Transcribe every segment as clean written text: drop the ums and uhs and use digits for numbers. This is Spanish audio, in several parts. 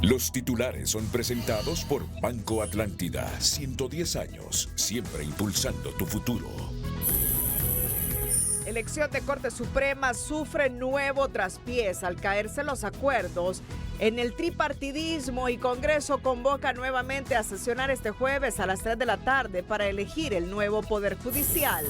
Los titulares son presentados por Banco Atlántida. 110 años, siempre impulsando tu futuro. Elección de Corte Suprema sufre nuevo traspiés al caerse los acuerdos en el tripartidismo y Congreso convoca nuevamente a sesionar este jueves a las 3 de la tarde para elegir el nuevo Poder Judicial.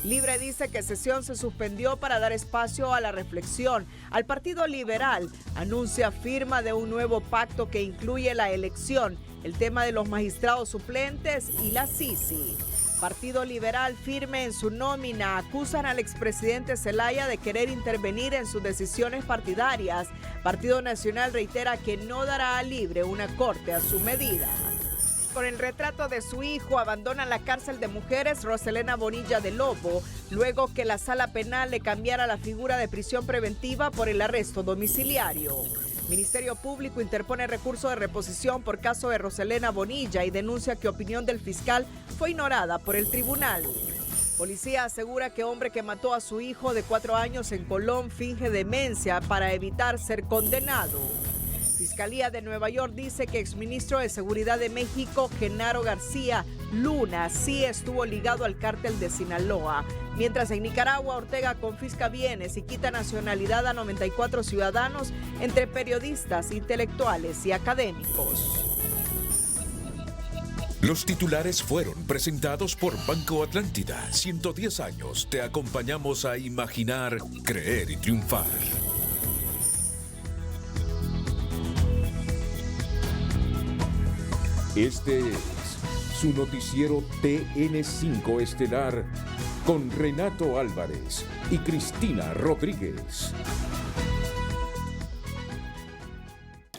Libre dice que sesión se suspendió para dar espacio a la reflexión. Al Partido Liberal anuncia firma de un nuevo pacto que incluye la elección, el tema de los magistrados suplentes y la Sisi. Partido Liberal firme en su nómina, acusan al expresidente Zelaya de querer intervenir en sus decisiones partidarias. Partido Nacional reitera que no dará a Libre una corte a su medida. Con el retrato de su hijo, abandona la cárcel de mujeres Roselena Bonilla de Lobo, luego que la sala penal le cambiara la figura de prisión preventiva por el arresto domiciliario. Ministerio Público interpone recurso de reposición por caso de Roselena Bonilla y denuncia que opinión del fiscal fue ignorada por el tribunal. Policía asegura que hombre que mató a su hijo de 4 años en Colón finge demencia para evitar ser condenado. Fiscalía de Nueva York dice que exministro de Seguridad de México, Genaro García Luna, sí estuvo ligado al cártel de Sinaloa. Mientras en Nicaragua, Ortega confisca bienes y quita nacionalidad a 94 ciudadanos, entre periodistas, intelectuales y académicos. Los titulares fueron presentados por Banco Atlántida. 110 años te acompañamos a imaginar, creer y triunfar. Este es su noticiero TN5 Estelar con Renato Álvarez y Cristina Rodríguez.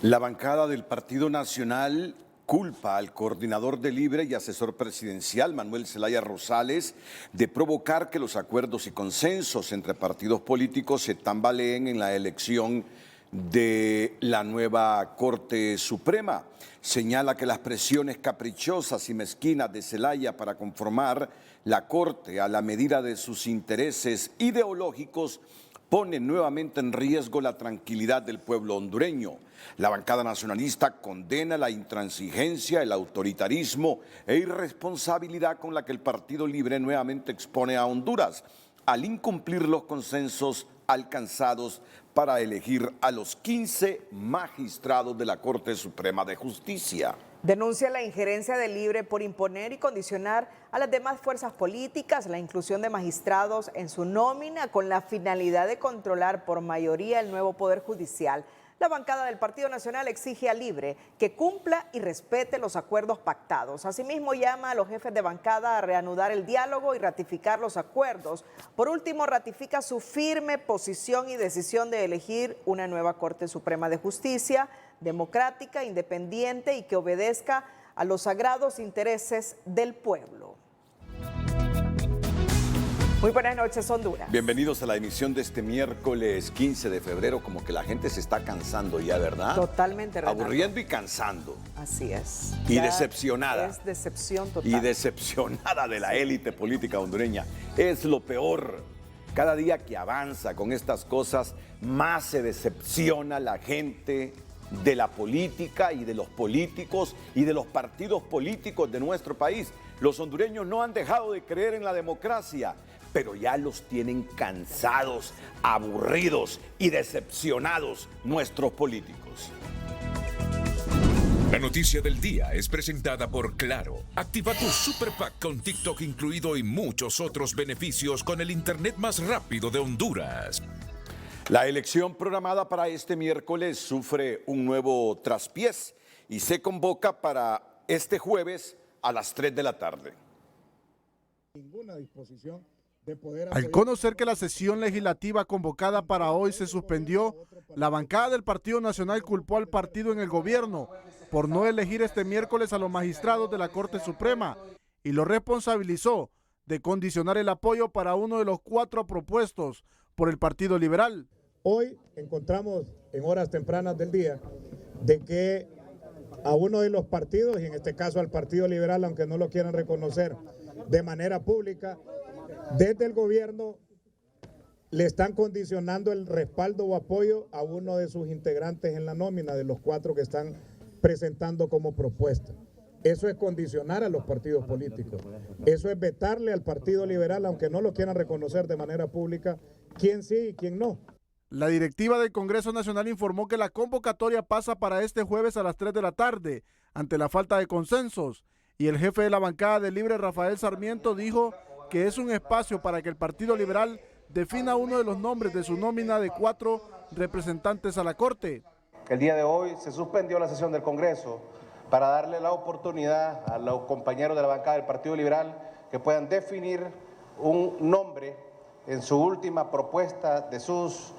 La bancada del Partido Nacional culpa al coordinador de Libre y asesor presidencial Manuel Zelaya Rosales de provocar que los acuerdos y consensos entre partidos políticos se tambaleen en la elección de la nueva Corte Suprema. Señala que las presiones caprichosas y mezquinas de Zelaya para conformar la Corte a la medida de sus intereses ideológicos ponen nuevamente en riesgo la tranquilidad del pueblo hondureño. La bancada nacionalista condena la intransigencia, el autoritarismo e irresponsabilidad con la que el Partido Libre nuevamente expone a Honduras al incumplir los consensos alcanzados para elegir a los 15 magistrados de la Corte Suprema de Justicia. Denuncia la injerencia de Libre por imponer y condicionar a las demás fuerzas políticas la inclusión de magistrados en su nómina con la finalidad de controlar por mayoría el nuevo Poder Judicial. La bancada del Partido Nacional exige a Libre que cumpla y respete los acuerdos pactados. Asimismo, llama a los jefes de bancada a reanudar el diálogo y ratificar los acuerdos. Por último, ratifica su firme posición y decisión de elegir una nueva Corte Suprema de Justicia, democrática, independiente y que obedezca a los sagrados intereses del pueblo. Muy buenas noches, Honduras. Bienvenidos a la emisión de este miércoles 15 de febrero. Como que la gente se está cansando ya, ¿verdad? Totalmente, Renato. Aburriendo y cansando. Así es. Y ya decepcionada. Es decepción total. Y decepcionada de la élite política hondureña. Es lo peor. Cada día que avanza con estas cosas, más se decepciona la gente de la política y de los políticos y de los partidos políticos de nuestro país. Los hondureños no han dejado de creer en la democracia, pero ya los tienen cansados, aburridos y decepcionados nuestros políticos. La noticia del día es presentada por Claro. Activa tu Super Pack con TikTok incluido y muchos otros beneficios con el internet más rápido de Honduras. La elección programada para este miércoles sufre un nuevo traspiés y se convoca para este jueves a las 3 de la tarde. Ninguna disposición de poder Al conocer que la sesión legislativa convocada para hoy se suspendió, la bancada del Partido Nacional culpó al partido en el gobierno por no elegir este miércoles a los magistrados de la Corte Suprema y lo responsabilizó de condicionar el apoyo para uno de los 4 propuestos por el Partido Liberal. Hoy encontramos en horas tempranas del día de que a uno de los partidos, y en este caso al Partido Liberal, aunque no lo quieran reconocer de manera pública, desde el gobierno le están condicionando el respaldo o apoyo a uno de sus integrantes en la nómina de los 4 que están presentando como propuesta. Eso es condicionar a los partidos políticos. Eso es vetarle al Partido Liberal, aunque no lo quieran reconocer de manera pública, quién sí y quién no. La directiva del Congreso Nacional informó que la convocatoria pasa para este jueves a las 3 de la tarde, ante la falta de consensos, y el jefe de la bancada de Libre, Rafael Sarmiento, dijo que es un espacio para que el Partido Liberal defina uno de los nombres de su nómina de 4 representantes a la Corte. El día de hoy se suspendió la sesión del Congreso para darle la oportunidad a los compañeros de la bancada del Partido Liberal que puedan definir un nombre en su última propuesta de sus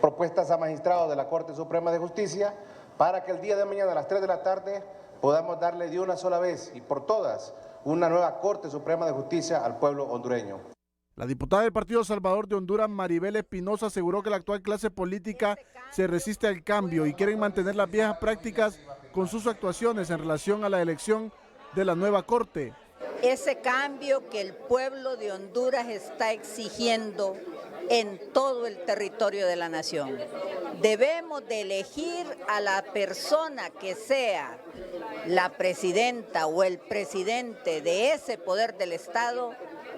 propuestas a magistrados de la Corte Suprema de Justicia, para que el día de mañana a las 3 de la tarde podamos darle de una sola vez y por todas una nueva Corte Suprema de Justicia al pueblo hondureño. La diputada del Partido Salvador de Honduras, Maribel Espinosa, aseguró que la actual clase política se resiste al cambio y quieren mantener las viejas prácticas con sus actuaciones en relación a la elección de la nueva Corte. Ese cambio que el pueblo de Honduras está exigiendo en todo el territorio de la nación. Debemos de elegir a la persona que sea la presidenta o el presidente de ese poder del Estado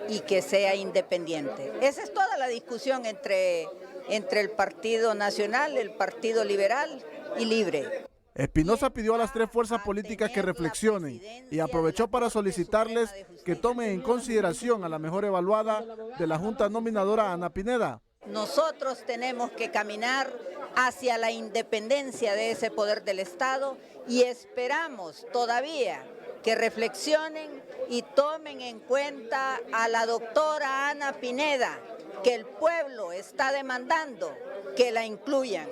y que sea independiente. Esa es toda la discusión entre el Partido Nacional, el Partido Liberal y Libre. Espinosa pidió a las 3 fuerzas políticas que reflexionen y aprovechó para solicitarles que tomen en consideración a la mejor evaluada de la Junta Nominadora, Ana Pineda. Nosotros tenemos que caminar hacia la independencia de ese poder del Estado y esperamos todavía que reflexionen y tomen en cuenta a la doctora Ana Pineda, que el pueblo está demandando que la incluyan.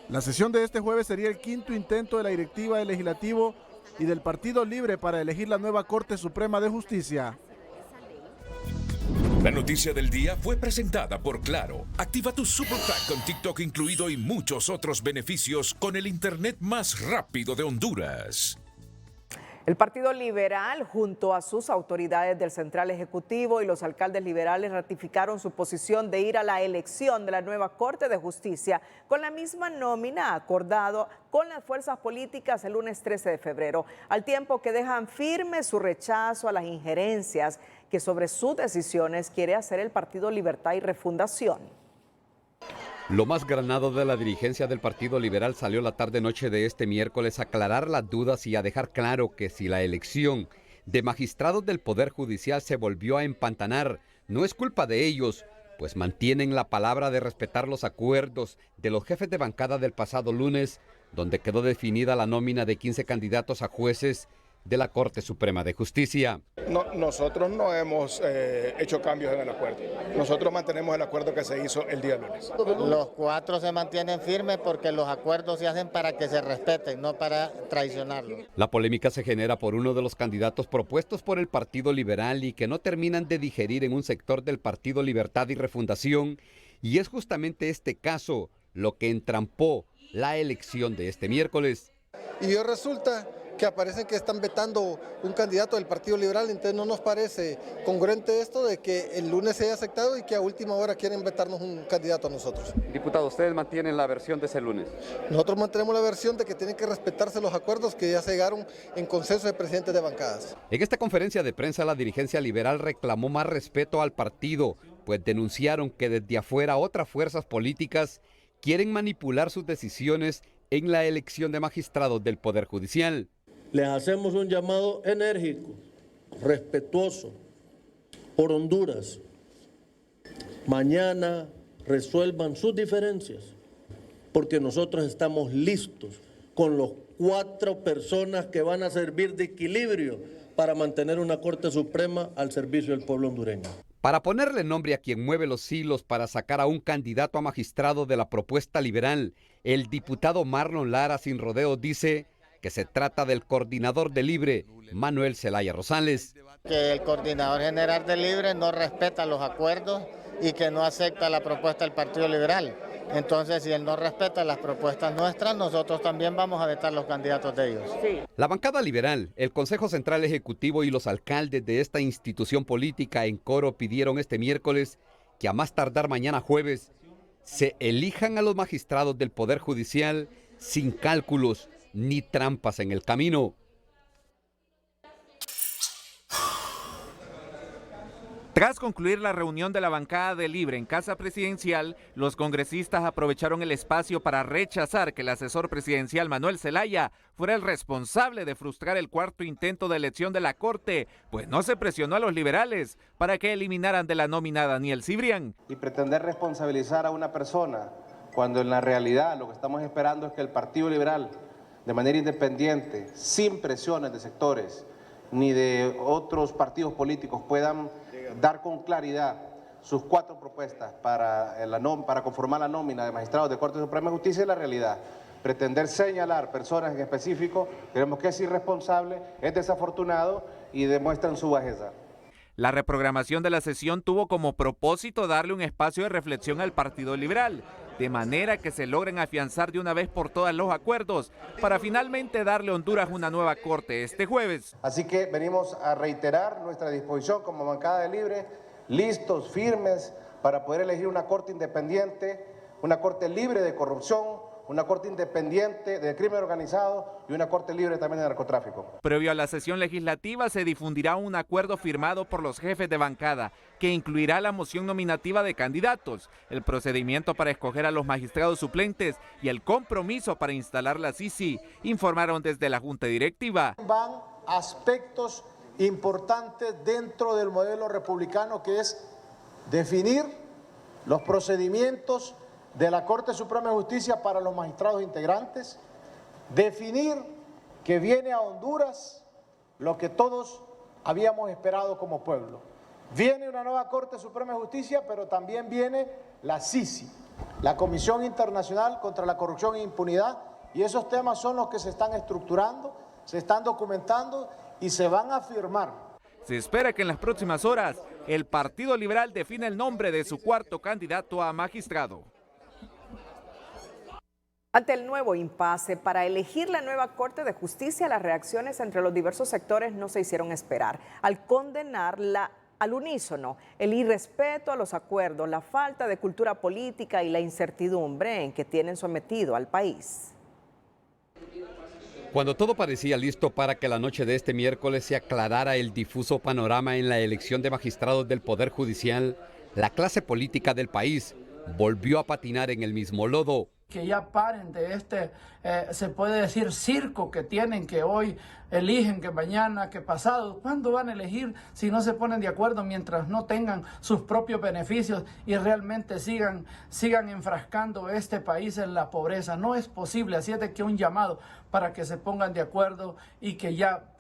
La sesión de este jueves sería el 5º intento de la directiva del Legislativo y del Partido Libre para elegir la nueva Corte Suprema de Justicia. La noticia del día fue presentada por Claro. Activa tu Super Pack con TikTok incluido y muchos otros beneficios con el internet más rápido de Honduras. El Partido Liberal, junto a sus autoridades del Central Ejecutivo y los alcaldes liberales, ratificaron su posición de ir a la elección de la nueva Corte de Justicia con la misma nómina acordado con las fuerzas políticas el lunes 13 de febrero, al tiempo que dejan firme su rechazo a las injerencias que sobre sus decisiones quiere hacer el Partido Libertad y Refundación. Lo más granado de la dirigencia del Partido Liberal salió la tarde-noche de este miércoles a aclarar las dudas y a dejar claro que si la elección de magistrados del Poder Judicial se volvió a empantanar, no es culpa de ellos, pues mantienen la palabra de respetar los acuerdos de los jefes de bancada del pasado lunes, donde quedó definida la nómina de 15 candidatos a jueces de la Corte Suprema de Justicia. Nosotros no hemos hecho cambios en el acuerdo. Nosotros mantenemos el acuerdo que se hizo el día lunes. Los 4 se mantienen firmes porque los acuerdos se hacen para que se respeten, no para traicionarlos. La polémica se genera por uno de los candidatos propuestos por el Partido Liberal y que no terminan de digerir en un sector del Partido Libertad y Refundación, y es justamente este caso lo que entrampó la elección de este miércoles. Y hoy resulta que aparecen que están vetando un candidato del Partido Liberal, entonces no nos parece congruente esto de que el lunes se haya aceptado y que a última hora quieren vetarnos un candidato a nosotros. Diputado, ¿ustedes mantienen la versión de ese lunes? Nosotros mantenemos la versión de que tienen que respetarse los acuerdos que ya se llegaron en consenso de presidentes de bancadas. En esta conferencia de prensa la dirigencia liberal reclamó más respeto al partido, pues denunciaron que desde afuera otras fuerzas políticas quieren manipular sus decisiones en la elección de magistrados del Poder Judicial. Les hacemos un llamado enérgico, respetuoso, por Honduras. Mañana resuelvan sus diferencias, porque nosotros estamos listos con los 4 personas que van a servir de equilibrio para mantener una Corte Suprema al servicio del pueblo hondureño. Para ponerle nombre a quien mueve los hilos para sacar a un candidato a magistrado de la propuesta liberal, el diputado Marlon Lara sin rodeos dice que se trata del coordinador de Libre, Manuel Zelaya Rosales. Que el coordinador general de Libre no respeta los acuerdos y que no acepta la propuesta del Partido Liberal. Entonces, si él no respeta las propuestas nuestras, nosotros también vamos a vetar los candidatos de ellos. La bancada liberal, el Consejo Central Ejecutivo y los alcaldes de esta institución política en coro pidieron este miércoles que a más tardar mañana jueves se elijan a los magistrados del Poder Judicial sin cálculos ni trampas en el camino. Tras concluir la reunión de la bancada de Libre en Casa Presidencial, los congresistas aprovecharon el espacio para rechazar que el asesor presidencial Manuel Zelaya fuera el responsable de frustrar el cuarto intento de elección de la Corte, pues no se presionó a los liberales para que eliminaran de la nómina a Daniel Cibrián. Y pretender responsabilizar a una persona cuando en la realidad lo que estamos esperando es que el Partido Liberal, de manera independiente, sin presiones de sectores ni de otros partidos políticos, puedan dar con claridad sus 4 propuestas para conformar la nómina de magistrados de Corte Suprema de Justicia, es la realidad. Pretender señalar personas en específico, creemos que es irresponsable, es desafortunado y demuestran su bajeza. La reprogramación de la sesión tuvo como propósito darle un espacio de reflexión al Partido Liberal, de manera que se logren afianzar de una vez por todas los acuerdos, para finalmente darle a Honduras una nueva corte este jueves. Así que venimos a reiterar nuestra disposición como bancada de Libre, listos, firmes, para poder elegir una corte independiente, una corte libre de corrupción, una corte independiente del crimen organizado y una corte libre también de narcotráfico. Previo a la sesión legislativa se difundirá un acuerdo firmado por los jefes de bancada que incluirá la moción nominativa de candidatos, el procedimiento para escoger a los magistrados suplentes y el compromiso para instalar la CICI, informaron desde la Junta Directiva. Van aspectos importantes dentro del modelo republicano, que es definir los procedimientos de la Corte Suprema de Justicia para los magistrados integrantes, definir que viene a Honduras lo que todos habíamos esperado como pueblo. Viene una nueva Corte Suprema de Justicia, pero también viene la CICI, la Comisión Internacional contra la Corrupción e Impunidad, y esos temas son los que se están estructurando, se están documentando y se van a firmar. Se espera que en las próximas horas el Partido Liberal defina el nombre de su cuarto candidato a magistrado. Ante el nuevo impasse para elegir la nueva Corte de Justicia, las reacciones entre los diversos sectores no se hicieron esperar. Al condenar al unísono el irrespeto a los acuerdos, la falta de cultura política y la incertidumbre en que tienen sometido al país. Cuando todo parecía listo para que la noche de este miércoles se aclarara el difuso panorama en la elección de magistrados del Poder Judicial, la clase política del país volvió a patinar en el mismo lodo. Que ya paren de se puede decir, circo que tienen, que hoy eligen, que mañana, que pasado. ¿Cuándo van a elegir si no se ponen de acuerdo mientras no tengan sus propios beneficios y realmente sigan enfrascando este país en la pobreza? No es posible, así es de que un llamado para que se pongan de acuerdo y que ya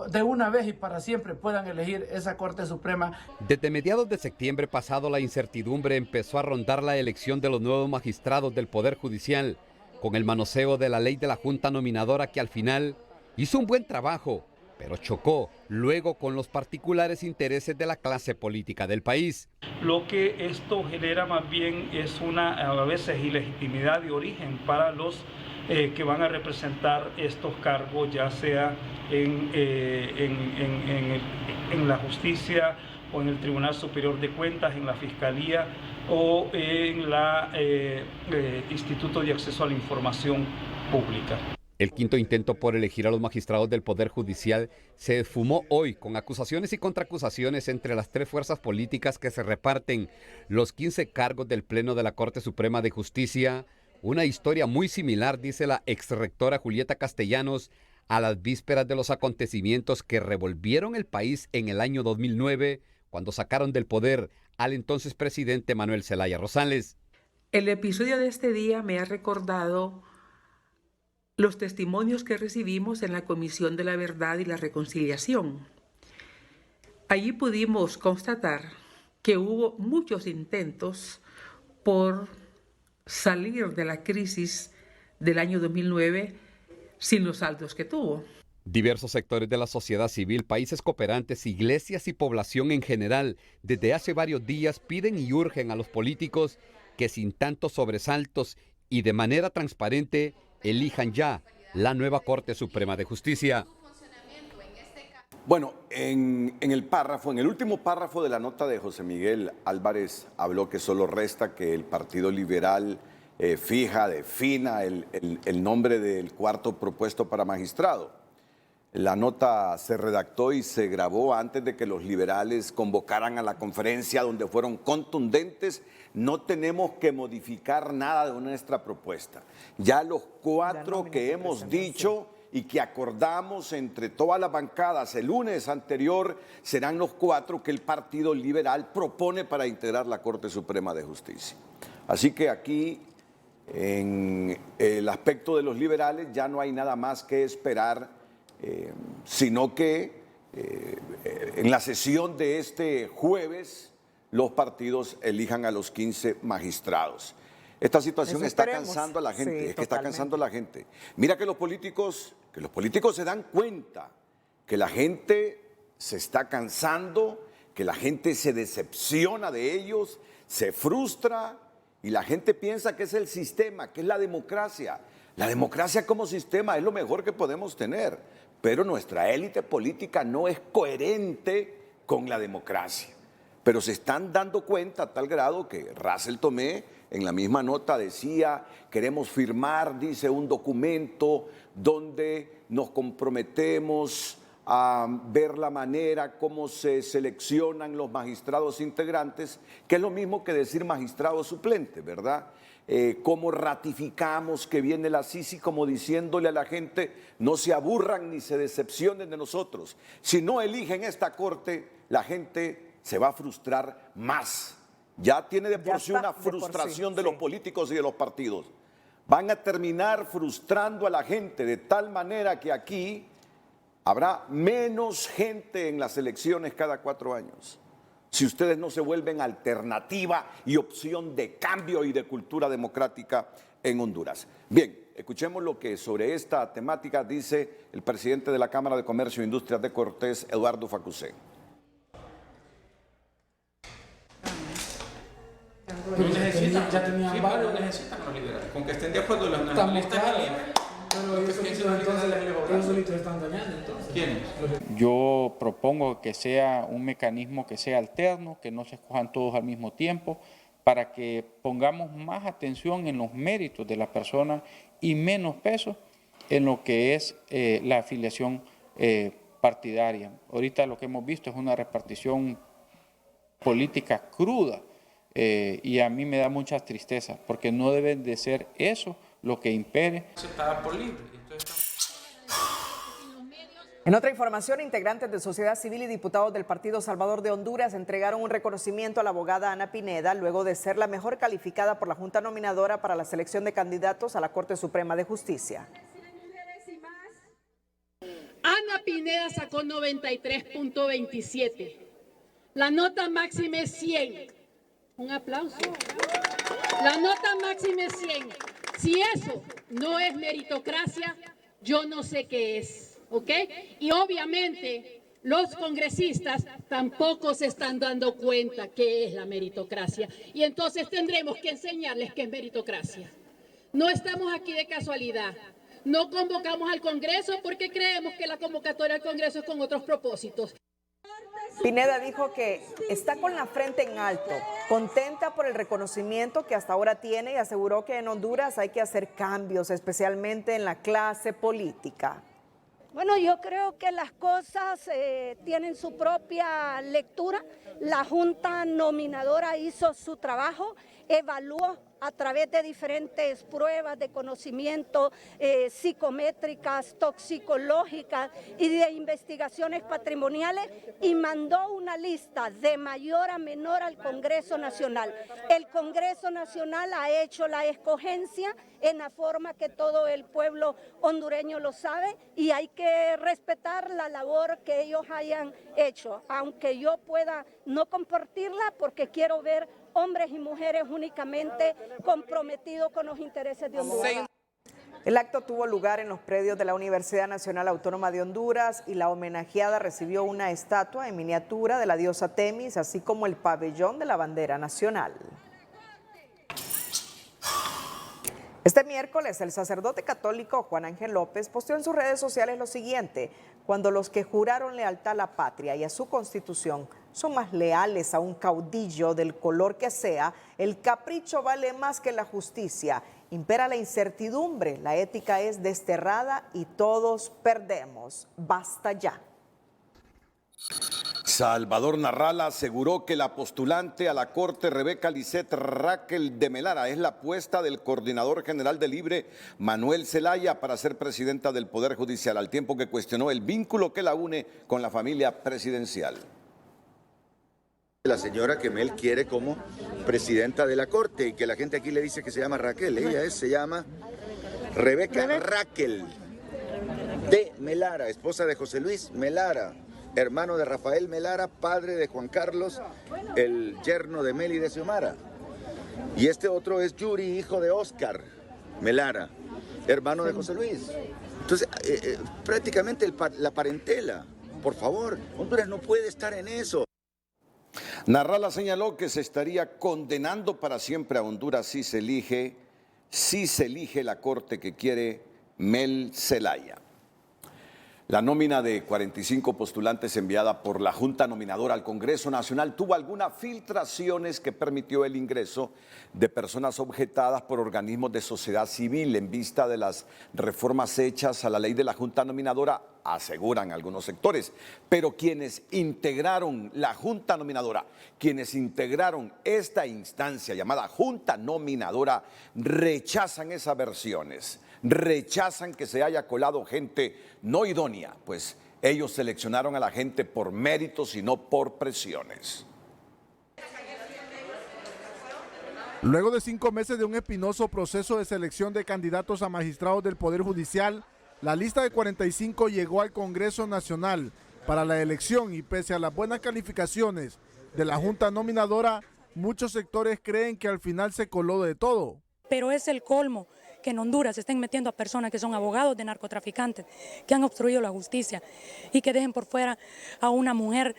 de una vez y para siempre puedan elegir esa Corte Suprema. Desde mediados de septiembre pasado, la incertidumbre empezó a rondar la elección de los nuevos magistrados del Poder Judicial, con el manoseo de la ley de la Junta Nominadora, que al final hizo un buen trabajo, pero chocó luego con los particulares intereses de la clase política del país. Lo que esto genera más bien es a veces ilegitimidad de origen para los que van a representar estos cargos, ya sea en la justicia o en el Tribunal Superior de Cuentas, en la Fiscalía o en el Instituto de Acceso a la Información Pública. El quinto intento por elegir a los magistrados del Poder Judicial se esfumó hoy con acusaciones y contraacusaciones entre las 3 fuerzas políticas que se reparten los 15 cargos del Pleno de la Corte Suprema de Justicia. Una historia muy similar, dice la exrectora Julieta Castellanos, a las vísperas de los acontecimientos que revolvieron el país en el año 2009, cuando sacaron del poder al entonces presidente Manuel Zelaya Rosales. El episodio de este día me ha recordado los testimonios que recibimos en la Comisión de la Verdad y la Reconciliación. Allí pudimos constatar que hubo muchos intentos por salir de la crisis del año 2009 sin los saldos que tuvo. Diversos sectores de la sociedad civil, países cooperantes, iglesias y población en general, desde hace varios días piden y urgen a los políticos que sin tantos sobresaltos y de manera transparente elijan ya la nueva Corte Suprema de Justicia. Bueno, en el último párrafo de la nota de José Miguel Álvarez habló que solo resta que el Partido Liberal defina el nombre del cuarto propuesto para magistrado. La nota se redactó y se grabó antes de que los liberales convocaran a la conferencia, donde fueron contundentes: no tenemos que modificar nada de nuestra propuesta. Ya los cuatro que hemos dicho y que acordamos entre todas las bancadas el lunes anterior serán los cuatro que el Partido Liberal propone para integrar la Corte Suprema de Justicia. Así que aquí, en el aspecto de los liberales, ya no hay nada más que esperar, sino que en la sesión de este jueves los partidos elijan a los 15 magistrados. Esta situación está cansando a la gente, sí, está cansando a la gente. Mira que los políticos se dan cuenta que la gente se está cansando, que la gente se decepciona de ellos, se frustra, y la gente piensa que es el sistema, que es la democracia. La democracia como sistema es lo mejor que podemos tener, pero nuestra élite política no es coherente con la democracia. Pero se están dando cuenta a tal grado que Russell Tomé en la misma nota decía: queremos firmar, dice, un documento donde nos comprometemos a ver la manera como se seleccionan los magistrados integrantes, que es lo mismo que decir magistrado suplente, ¿verdad? Cómo ratificamos que viene la Sisi, como diciéndole a la gente: no se aburran ni se decepcionen de nosotros. Si no eligen esta corte, la gente se va a frustrar más. Ya tiene de por sí una frustración de los políticos y de los partidos. Van a terminar frustrando a la gente de tal manera que aquí habrá menos gente en las elecciones cada 4 años, si ustedes no se vuelven alternativa y opción de cambio y de cultura democrática en Honduras. Bien, escuchemos lo que sobre esta temática dice el presidente de la Cámara de Comercio e Industrias de Cortés, Eduardo Facusé. No necesitan, no necesitan los liberales. Con que estén de acuerdo los nacionalistas ¿quiénes? Yo propongo que sea un mecanismo que sea alterno, que no se escojan todos al mismo tiempo, para que pongamos más atención en los méritos de la persona y menos peso en lo que es la afiliación partidaria. Ahorita lo que hemos visto es una repartición política cruda. Y a mí me da mucha tristeza, porque no debe de ser eso lo que impere. En otra información, integrantes de sociedad civil y diputados del Partido Salvador de Honduras entregaron un reconocimiento a la abogada Ana Pineda luego de ser la mejor calificada por la Junta Nominadora para la selección de candidatos a la Corte Suprema de Justicia. Ana Pineda sacó 93.27. La nota máxima es 100. Un aplauso. La nota máxima es 100. Si eso no es meritocracia, yo no sé qué es, ¿ok? Y obviamente los congresistas tampoco se están dando cuenta qué es la meritocracia. Y entonces tendremos que enseñarles qué es meritocracia. No estamos aquí de casualidad. No convocamos al Congreso porque creemos que la convocatoria al Congreso es con otros propósitos. Pineda dijo que está con la frente en alto, contenta por el reconocimiento que hasta ahora tiene, y aseguró que en Honduras hay que hacer cambios, especialmente en la clase política. Bueno, yo creo que las cosas tienen su propia lectura. La Junta Nominadora hizo su trabajo, evaluó a través de diferentes pruebas de conocimiento psicométricas, toxicológicas y de investigaciones patrimoniales, y mandó una lista de mayor a menor al Congreso Nacional. El Congreso Nacional ha hecho la escogencia en la forma que todo el pueblo hondureño lo sabe, y hay que respetar la labor que ellos hayan hecho, aunque yo pueda no compartirla, porque quiero ver hombres y mujeres únicamente comprometidos con los intereses de Honduras. El acto tuvo lugar en los predios de la Universidad Nacional Autónoma de Honduras, y la homenajeada recibió una estatua en miniatura de la diosa Temis, así como el pabellón de la bandera nacional. Este miércoles, el sacerdote católico Juan Ángel López posteó en sus redes sociales lo siguiente: cuando los que juraron lealtad a la patria y a su constitución son más leales a un caudillo del color que sea, el capricho vale más que la justicia. Impera la incertidumbre, la ética es desterrada y todos perdemos. Basta ya. Salvador Narrala aseguró que la postulante a la Corte Rebeca Lisset Raquel de Melara es la apuesta del coordinador general de Libre, Manuel Zelaya, para ser presidenta del Poder Judicial, al tiempo que cuestionó el vínculo que la une con la familia presidencial. La señora que Mel quiere como presidenta de la Corte y que la gente aquí le dice que se llama Raquel. Ella se llama Rebeca Raquel de Melara, esposa de José Luis Melara, hermano de Rafael Melara, padre de Juan Carlos, el yerno de Mel y de Xiomara. Y este otro es Yuri, hijo de Oscar Melara, hermano de José Luis. Entonces, prácticamente la parentela. Por favor, Honduras no puede estar en eso. Narrala señaló que se estaría condenando para siempre a Honduras si se elige la corte que quiere Mel Zelaya. La nómina de 45 postulantes enviada por la Junta Nominadora al Congreso Nacional tuvo algunas filtraciones que permitió el ingreso de personas objetadas por organismos de sociedad civil en vista de las reformas hechas a la ley de la Junta Nominadora, aseguran algunos sectores. Pero quienes integraron la Junta Nominadora, quienes integraron esta instancia llamada Junta Nominadora, rechazan esas versiones. Rechazan que se haya colado gente no idónea, pues ellos seleccionaron a la gente por méritos y no por presiones. Luego de 5 meses de un espinoso proceso de selección de candidatos a magistrados del Poder Judicial, la lista de 45 llegó al Congreso Nacional para la elección y pese a las buenas calificaciones de la Junta Nominadora, muchos sectores creen que al final se coló de todo. Pero es el colmo que en Honduras se estén metiendo a personas que son abogados de narcotraficantes, que han obstruido la justicia y que dejen por fuera a una mujer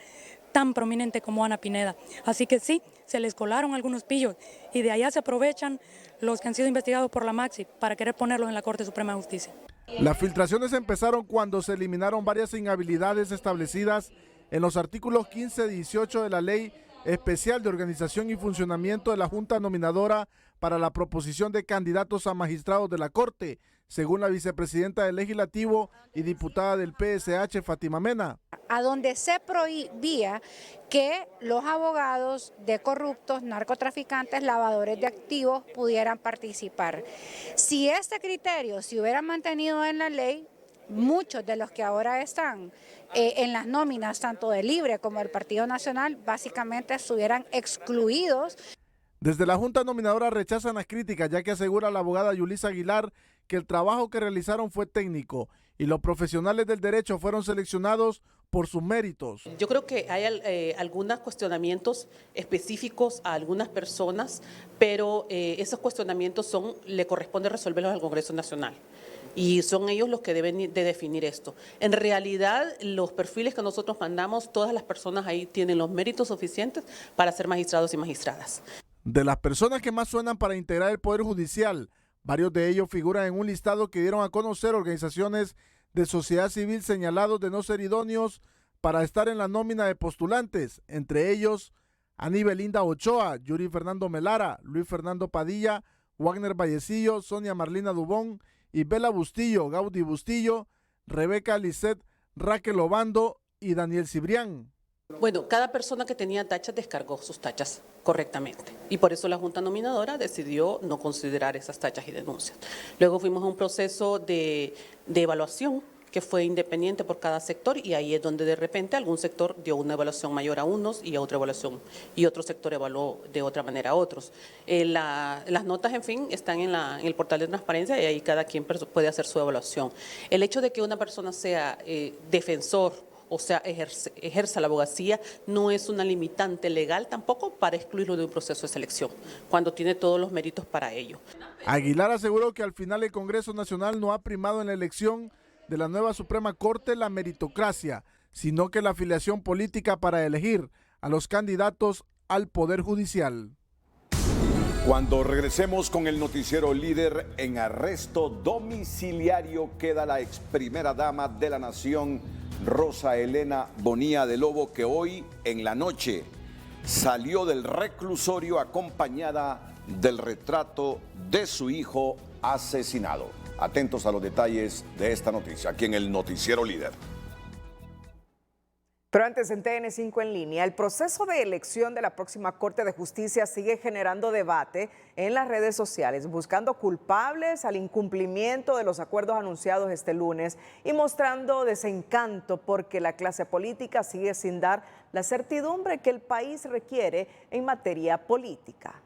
tan prominente como Ana Pineda. Así que sí, se les colaron algunos pillos y de allá se aprovechan los que han sido investigados por la Maxi para querer ponerlos en la Corte Suprema de Justicia. Las filtraciones empezaron cuando se eliminaron varias inhabilidades establecidas en los artículos 15 y 18 de la Ley Especial de Organización y Funcionamiento de la Junta Nominadora para la proposición de candidatos a magistrados de la Corte, según la vicepresidenta del Legislativo y diputada del PSH, Fátima Mena. A donde se prohibía que los abogados de corruptos, narcotraficantes, lavadores de activos pudieran participar. Si este criterio se hubiera mantenido en la ley, muchos de los que ahora están en las nóminas, tanto de Libre como del Partido Nacional, básicamente estuvieran excluidos. Desde la Junta Nominadora rechazan las críticas, ya que asegura la abogada Yulisa Aguilar que el trabajo que realizaron fue técnico y los profesionales del derecho fueron seleccionados por sus méritos. Yo creo que hay algunos cuestionamientos específicos a algunas personas, pero esos cuestionamientos le corresponde resolverlos al Congreso Nacional. Y son ellos los que deben de definir esto. En realidad, los perfiles que nosotros mandamos, todas las personas ahí tienen los méritos suficientes para ser magistrados y magistradas. De las personas que más suenan para integrar el Poder Judicial, varios de ellos figuran en un listado que dieron a conocer organizaciones de sociedad civil señalados de no ser idóneos para estar en la nómina de postulantes, entre ellos Ani Belinda Ochoa, Yuri Fernando Melara, Luis Fernando Padilla, Wagner Vallecillo, Sonia Marlina Dubón, Isabela Bustillo, Gaudí Bustillo, Rebeca Lisset Raquel Obando y Daniel Cibrián. Bueno, cada persona que tenía tachas descargó sus tachas correctamente y por eso la Junta Nominadora decidió no considerar esas tachas y denuncias. Luego fuimos a un proceso de evaluación que fue independiente por cada sector y ahí es donde de repente algún sector dio una evaluación mayor a unos y a otra evaluación y otro sector evaluó de otra manera a otros. Las notas, en fin, están en el portal de transparencia y ahí cada quien puede hacer su evaluación. El hecho de que una persona sea defensor, o sea, ejerza la abogacía, no es una limitante legal tampoco para excluirlo de un proceso de selección, cuando tiene todos los méritos para ello. Aguilar aseguró que al final el Congreso Nacional no ha primado en la elección de la nueva Suprema Corte la meritocracia, sino que la afiliación política para elegir a los candidatos al Poder Judicial. Cuando regresemos con el noticiero líder, en arresto domiciliario queda la ex primera dama de la nación, Rosa Elena Bonilla de Lobo, que hoy en la noche salió del reclusorio acompañada del retrato de su hijo asesinado. Atentos a los detalles de esta noticia, aquí en el noticiero líder. Pero antes, en TN5 en línea, el proceso de elección de la próxima Corte de Justicia sigue generando debate en las redes sociales, buscando culpables al incumplimiento de los acuerdos anunciados este lunes y mostrando desencanto porque la clase política sigue sin dar la certidumbre que el país requiere en materia política.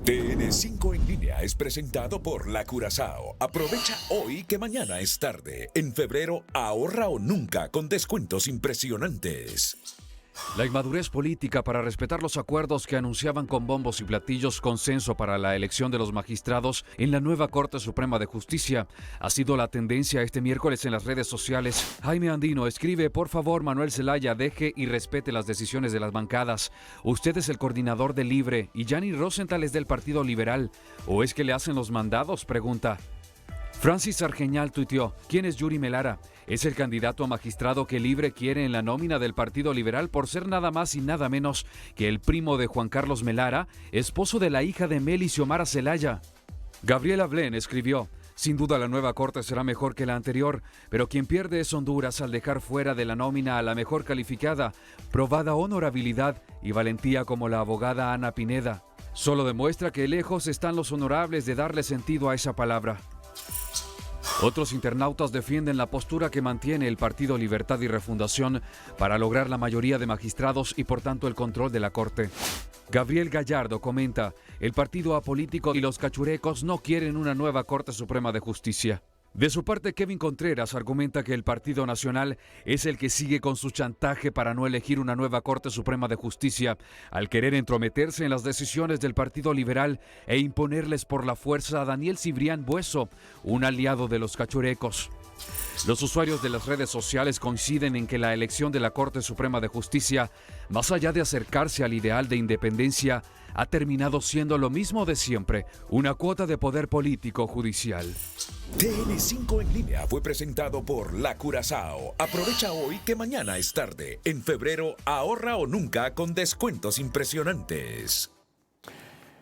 TN5 en línea es presentado por La Curazao. Aprovecha hoy que mañana es tarde. En febrero, ahorra o nunca con descuentos impresionantes. La inmadurez política para respetar los acuerdos que anunciaban con bombos y platillos consenso para la elección de los magistrados en la nueva Corte Suprema de Justicia ha sido la tendencia este miércoles en las redes sociales. Jaime Andino escribe: por favor, Manuel Zelaya, deje y respete las decisiones de las bancadas. Usted es el coordinador de Libre y Gianni Rosenthal es del Partido Liberal. ¿O es que le hacen los mandados?, pregunta. Francis Argeñal tuiteó: ¿quién es Yuri Melara? Es el candidato a magistrado que Libre quiere en la nómina del Partido Liberal por ser nada más y nada menos que el primo de Juan Carlos Melara, esposo de la hija de Mel y Xiomara Zelaya. Gabriela Blen escribió: sin duda la nueva corte será mejor que la anterior, pero quien pierde es Honduras al dejar fuera de la nómina a la mejor calificada, probada honorabilidad y valentía como la abogada Ana Pineda. Solo demuestra que lejos están los honorables de darle sentido a esa palabra. Otros internautas defienden la postura que mantiene el Partido Libertad y Refundación para lograr la mayoría de magistrados y por tanto el control de la Corte. Gabriel Gallardo comenta: el partido apolítico y los cachurecos no quieren una nueva Corte Suprema de Justicia. De su parte, Kevin Contreras argumenta que el Partido Nacional es el que sigue con su chantaje para no elegir una nueva Corte Suprema de Justicia, al querer entrometerse en las decisiones del Partido Liberal e imponerles por la fuerza a Daniel Cibrián Bueso, un aliado de los cachurecos. Los usuarios de las redes sociales coinciden en que la elección de la Corte Suprema de Justicia, más allá de acercarse al ideal de independencia, ha terminado siendo lo mismo de siempre, una cuota de poder político judicial. TN5 en línea fue presentado por La Curazao. Aprovecha hoy que mañana es tarde. En febrero, ahorra o nunca con descuentos impresionantes.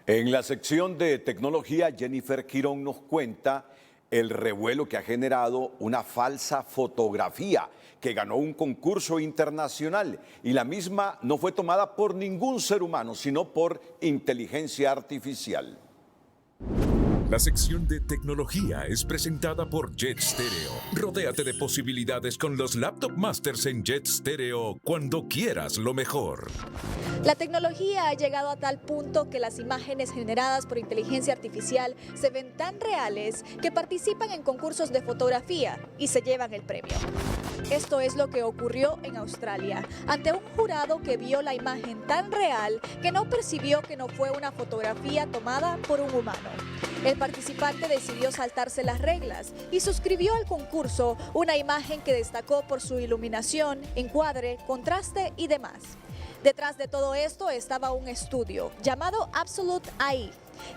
En la sección de tecnología, Jennifer Quirón nos cuenta el revuelo que ha generado una falsa fotografía que ganó un concurso internacional y la misma no fue tomada por ningún ser humano, sino por inteligencia artificial. La sección de tecnología es presentada por Jet Stereo. Rodéate de posibilidades con los Laptop Masters en Jet Stereo cuando quieras lo mejor. La tecnología ha llegado a tal punto que las imágenes generadas por inteligencia artificial se ven tan reales que participan en concursos de fotografía y se llevan el premio. Esto es lo que ocurrió en Australia, ante un jurado que vio la imagen tan real que no percibió que no fue una fotografía tomada por un humano. El participante decidió saltarse las reglas y suscribió al concurso una imagen que destacó por su iluminación, encuadre, contraste y demás. Detrás de todo esto estaba un estudio llamado Absolute AI,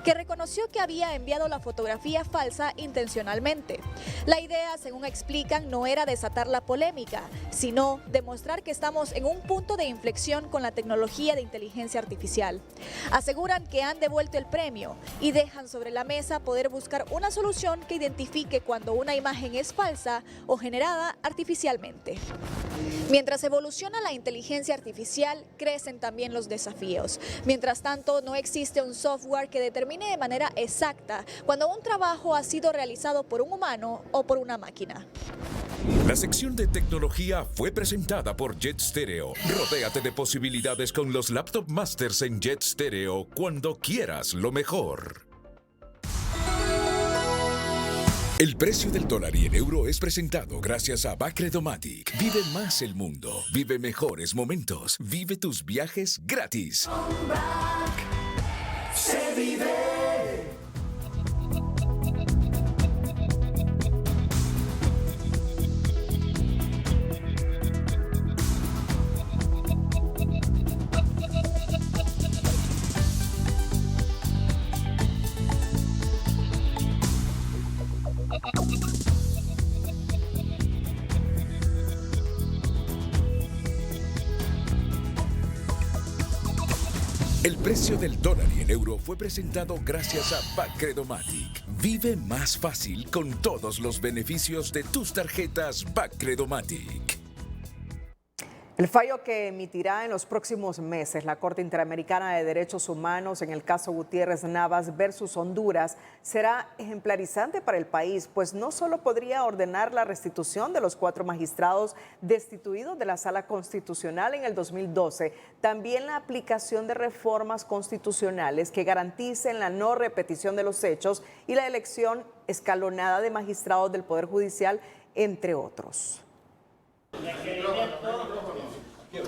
que reconoció que había enviado la fotografía falsa intencionalmente. La idea, según explican, no era desatar la polémica, sino demostrar que estamos en un punto de inflexión con la tecnología de inteligencia artificial. Aseguran que han devuelto el premio y dejan sobre la mesa poder buscar una solución que identifique cuando una imagen es falsa o generada artificialmente. Mientras evoluciona la inteligencia artificial, crecen también los desafíos. Mientras tanto, no existe un software que determine de manera exacta cuando un trabajo ha sido realizado por un humano o por una máquina. La sección de tecnología fue presentada por Jet Stereo. Rodéate de posibilidades con los Laptop Masters en Jet Stereo cuando quieras lo mejor. El precio del dólar y el euro es presentado gracias a Bacredomatic. Vive más el mundo, vive mejores momentos, vive tus viajes gratis. Se vive. El precio del dólar y el euro fue presentado gracias a Bancredomatic. Vive más fácil con todos los beneficios de tus tarjetas Bancredomatic. El fallo que emitirá en los próximos meses la Corte Interamericana de Derechos Humanos en el caso Gutiérrez Navas versus Honduras será ejemplarizante para el país, pues no solo podría ordenar la restitución de los 4 magistrados destituidos de la Sala Constitucional en el 2012, también la aplicación de reformas constitucionales que garanticen la no repetición de los hechos y la elección escalonada de magistrados del Poder Judicial, entre otros.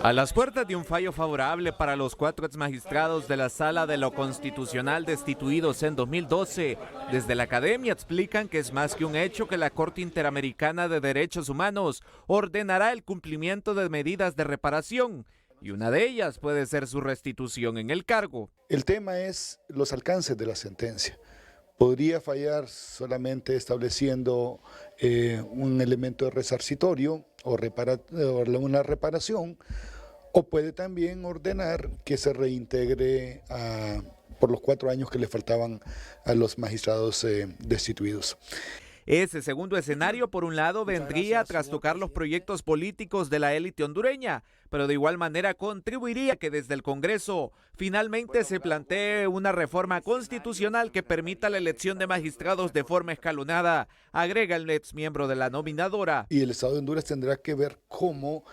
A las puertas de un fallo favorable para los 4 exmagistrados de la Sala de lo Constitucional destituidos en 2012, desde la academia explican que es más que un hecho que la Corte Interamericana de Derechos Humanos ordenará el cumplimiento de medidas de reparación, y una de ellas puede ser su restitución en el cargo. El tema es los alcances de la sentencia. Podría fallar solamente estableciendo un elemento resarcitorio o una reparación, o puede también ordenar que se reintegre por los 4 años que le faltaban a los magistrados destituidos. Ese segundo escenario, por un lado, vendría tras tocar los proyectos políticos de la élite hondureña, pero de igual manera contribuiría a que desde el Congreso finalmente se plantee una reforma constitucional que permita la elección de magistrados de forma escalonada, agrega el ex miembro de la nominadora. Y el Estado de Honduras tendrá que ver cómo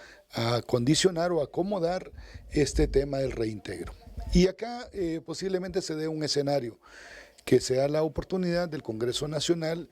condicionar o acomodar este tema del reintegro. Y acá posiblemente se dé un escenario que sea la oportunidad del Congreso Nacional,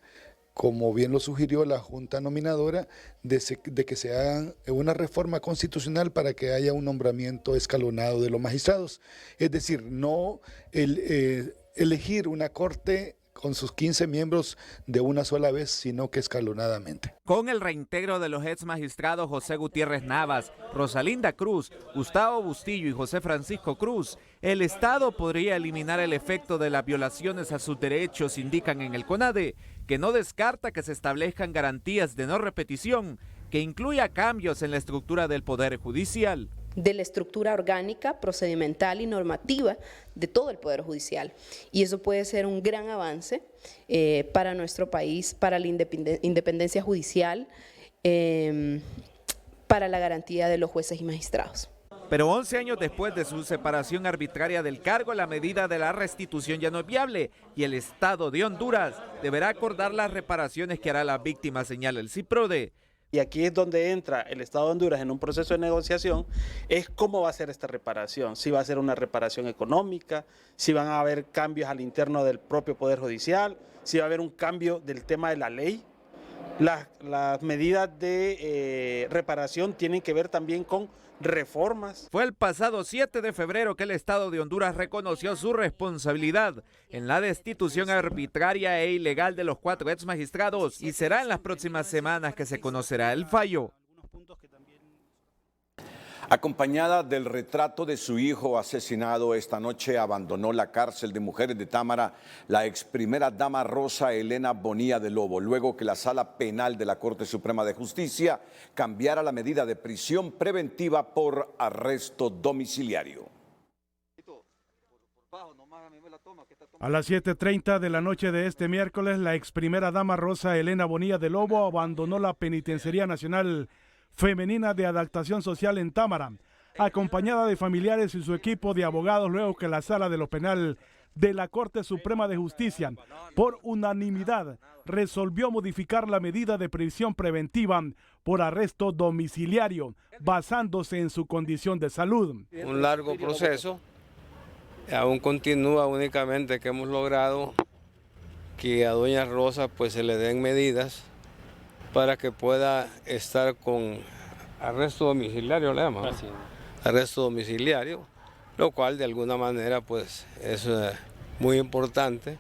como bien lo sugirió la Junta Nominadora, de que se haga una reforma constitucional para que haya un nombramiento escalonado de los magistrados. Es decir, no elegir una corte con sus 15 miembros de una sola vez, sino que escalonadamente. Con el reintegro de los ex magistrados José Gutiérrez Navas, Rosalinda Cruz, Gustavo Bustillo y José Francisco Cruz, el Estado podría eliminar el efecto de las violaciones a sus derechos, indican en el CONADE, que no descarta que se establezcan garantías de no repetición, que incluya cambios en la estructura del Poder Judicial. De la estructura orgánica, procedimental y normativa de todo el Poder Judicial. Y eso puede ser un gran avance para nuestro país, para la independencia judicial, para la garantía de los jueces y magistrados. Pero 11 años después de su separación arbitraria del cargo, la medida de la restitución ya no es viable y el Estado de Honduras deberá acordar las reparaciones que hará la víctima, señala el CIPRODE. Y aquí es donde entra el Estado de Honduras en un proceso de negociación, es cómo va a ser esta reparación, si va a ser una reparación económica, si van a haber cambios al interno del propio Poder Judicial, si va a haber un cambio del tema de la ley. Las medidas de reparación tienen que ver también con reformas. Fue el pasado 7 de febrero que el Estado de Honduras reconoció su responsabilidad en la destitución arbitraria e ilegal de los 4 ex magistrados y será en las próximas semanas que se conocerá el fallo. Acompañada del retrato de su hijo asesinado, esta noche abandonó la cárcel de mujeres de Támara la ex primera dama Rosa Elena Bonilla de Lobo, luego que la Sala Penal de la Corte Suprema de Justicia cambiara la medida de prisión preventiva por arresto domiciliario. A las 7:30 de la noche de este miércoles, la ex primera dama Rosa Elena Bonilla de Lobo abandonó la Penitenciaría Nacional Femenina de Adaptación Social en Támara, acompañada de familiares y su equipo de abogados, luego que la Sala de lo Penal de la Corte Suprema de Justicia, por unanimidad, resolvió modificar la medida de prisión preventiva por arresto domiciliario, basándose en su condición de salud. Un largo proceso, aún continúa, únicamente que hemos logrado que a doña Rosa pues se le den medidas para que pueda estar con arresto domiciliario, le llaman, arresto domiciliario, lo cual de alguna manera pues es muy importante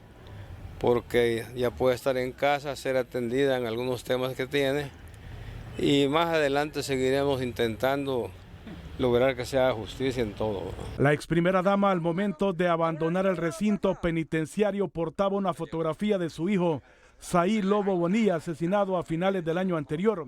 porque ya puede estar en casa, ser atendida en algunos temas que tiene y más adelante seguiremos intentando lograr que se haga justicia en todo. La ex primera dama, al momento de abandonar el recinto penitenciario, portaba una fotografía de su hijo Saí Lobo Bonilla, asesinado a finales del año anterior.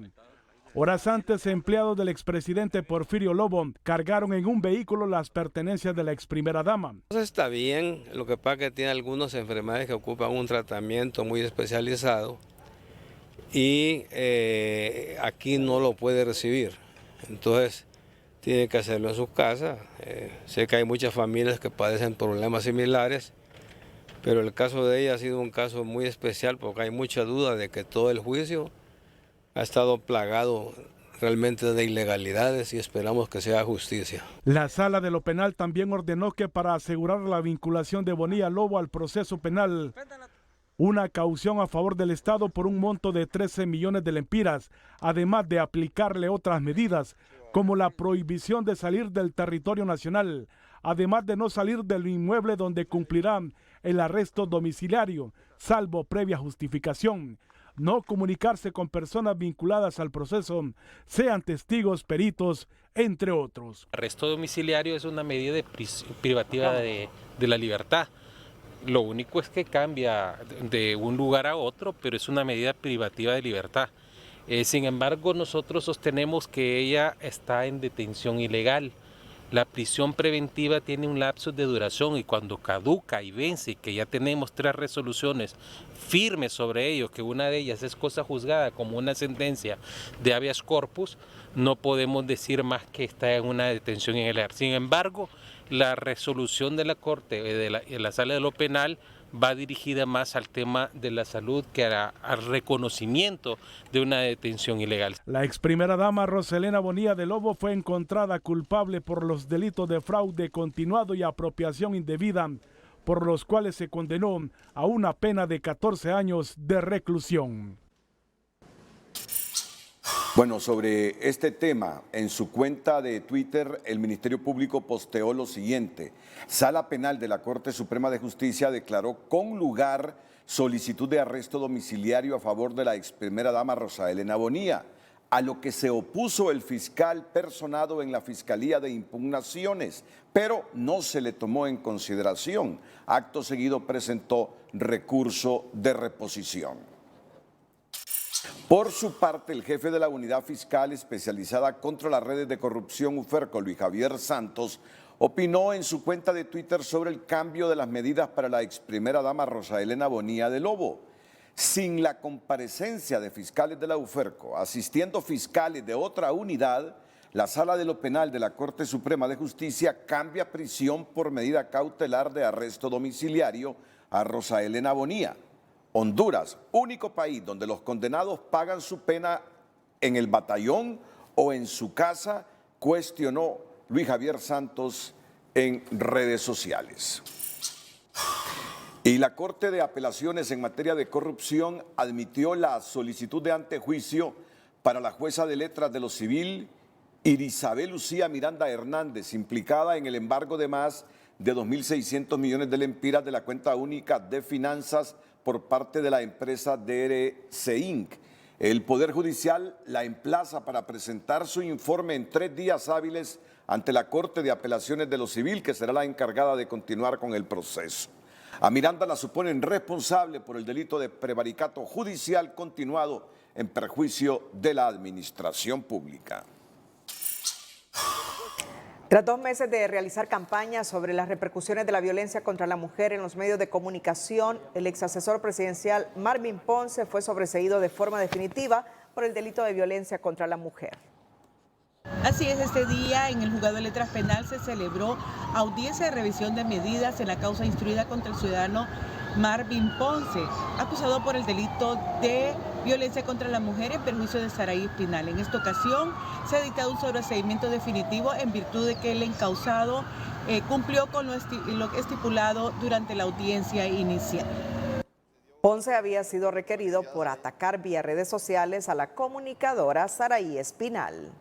Horas antes, empleados del expresidente Porfirio Lobo cargaron en un vehículo las pertenencias de la ex primera dama. Está bien, lo que pasa es que tiene algunas enfermedades que ocupan un tratamiento muy especializado y aquí no lo puede recibir. Entonces tiene que hacerlo en su casa. Sé que hay muchas familias que padecen problemas similares, pero el caso de ella ha sido un caso muy especial porque hay mucha duda de que todo el juicio ha estado plagado realmente de ilegalidades y esperamos que sea justicia. La Sala de lo Penal también ordenó que para asegurar la vinculación de Bonilla Lobo al proceso penal, una caución a favor del Estado por un monto de 13 millones de lempiras, además de aplicarle otras medidas, como la prohibición de salir del territorio nacional, además de no salir del inmueble donde cumplirán el arresto domiciliario, salvo previa justificación, no comunicarse con personas vinculadas al proceso, sean testigos, peritos, entre otros. Arresto domiciliario es una medida privativa de la libertad. Lo único es que cambia de un lugar a otro, pero es una medida privativa de libertad. Sin embargo, nosotros sostenemos que ella está en detención ilegal. La prisión preventiva tiene un lapso de duración y cuando caduca y vence, que ya tenemos 3 resoluciones firmes sobre ello, que una de ellas es cosa juzgada como una sentencia de habeas corpus, no podemos decir más que está en una detención ilegal. Sin embargo, la resolución de la Corte de la Sala de lo Penal va dirigida más al tema de la salud que al reconocimiento de una detención ilegal. La ex primera dama Roselena Bonilla de Lobo fue encontrada culpable por los delitos de fraude continuado y apropiación indebida, por los cuales se condenó a una pena de 14 años de reclusión. Bueno, sobre este tema, en su cuenta de Twitter, el Ministerio Público posteó lo siguiente. Sala Penal de la Corte Suprema de Justicia declaró con lugar solicitud de arresto domiciliario a favor de la ex primera dama Rosa Elena Bonilla, a lo que se opuso el fiscal personado en la Fiscalía de Impugnaciones, pero no se le tomó en consideración. Acto seguido presentó recurso de reposición. Por su parte, el jefe de la Unidad Fiscal Especializada contra las Redes de Corrupción UFERCO, Luis Javier Santos, opinó en su cuenta de Twitter sobre el cambio de las medidas para la ex primera dama Rosa Elena Bonilla de Lobo. Sin la comparecencia de fiscales de la UFERCO, asistiendo fiscales de otra unidad, la Sala de lo Penal de la Corte Suprema de Justicia cambia prisión por medida cautelar de arresto domiciliario a Rosa Elena Bonilla. Honduras, único país donde los condenados pagan su pena en el batallón o en su casa, cuestionó Luis Javier Santos en redes sociales. Y la Corte de Apelaciones en materia de corrupción admitió la solicitud de antejuicio para la jueza de letras de lo civil, Irisabel Lucía Miranda Hernández, implicada en el embargo de más de 2.600 millones de lempiras de la cuenta única de finanzas por parte de la empresa DRC Inc. El Poder Judicial la emplaza para presentar su informe en 3 días hábiles ante la Corte de Apelaciones de lo Civil, que será la encargada de continuar con el proceso. A Miranda la suponen responsable por el delito de prevaricato judicial continuado en perjuicio de la administración pública. Tras 2 meses de realizar campañas sobre las repercusiones de la violencia contra la mujer en los medios de comunicación, el ex asesor presidencial Marvin Ponce fue sobreseído de forma definitiva por el delito de violencia contra la mujer. Así es, este día en el Juzgado de Letras Penal se celebró audiencia de revisión de medidas en la causa instruida contra el ciudadano Marvin Ponce, acusado por el delito de violencia contra la mujer en perjuicio de Saraí Espinal. En esta ocasión se ha dictado un sobreseimiento definitivo en virtud de que el encausado cumplió con lo estipulado durante la audiencia inicial. Ponce había sido requerido por atacar vía redes sociales a la comunicadora Saraí Espinal.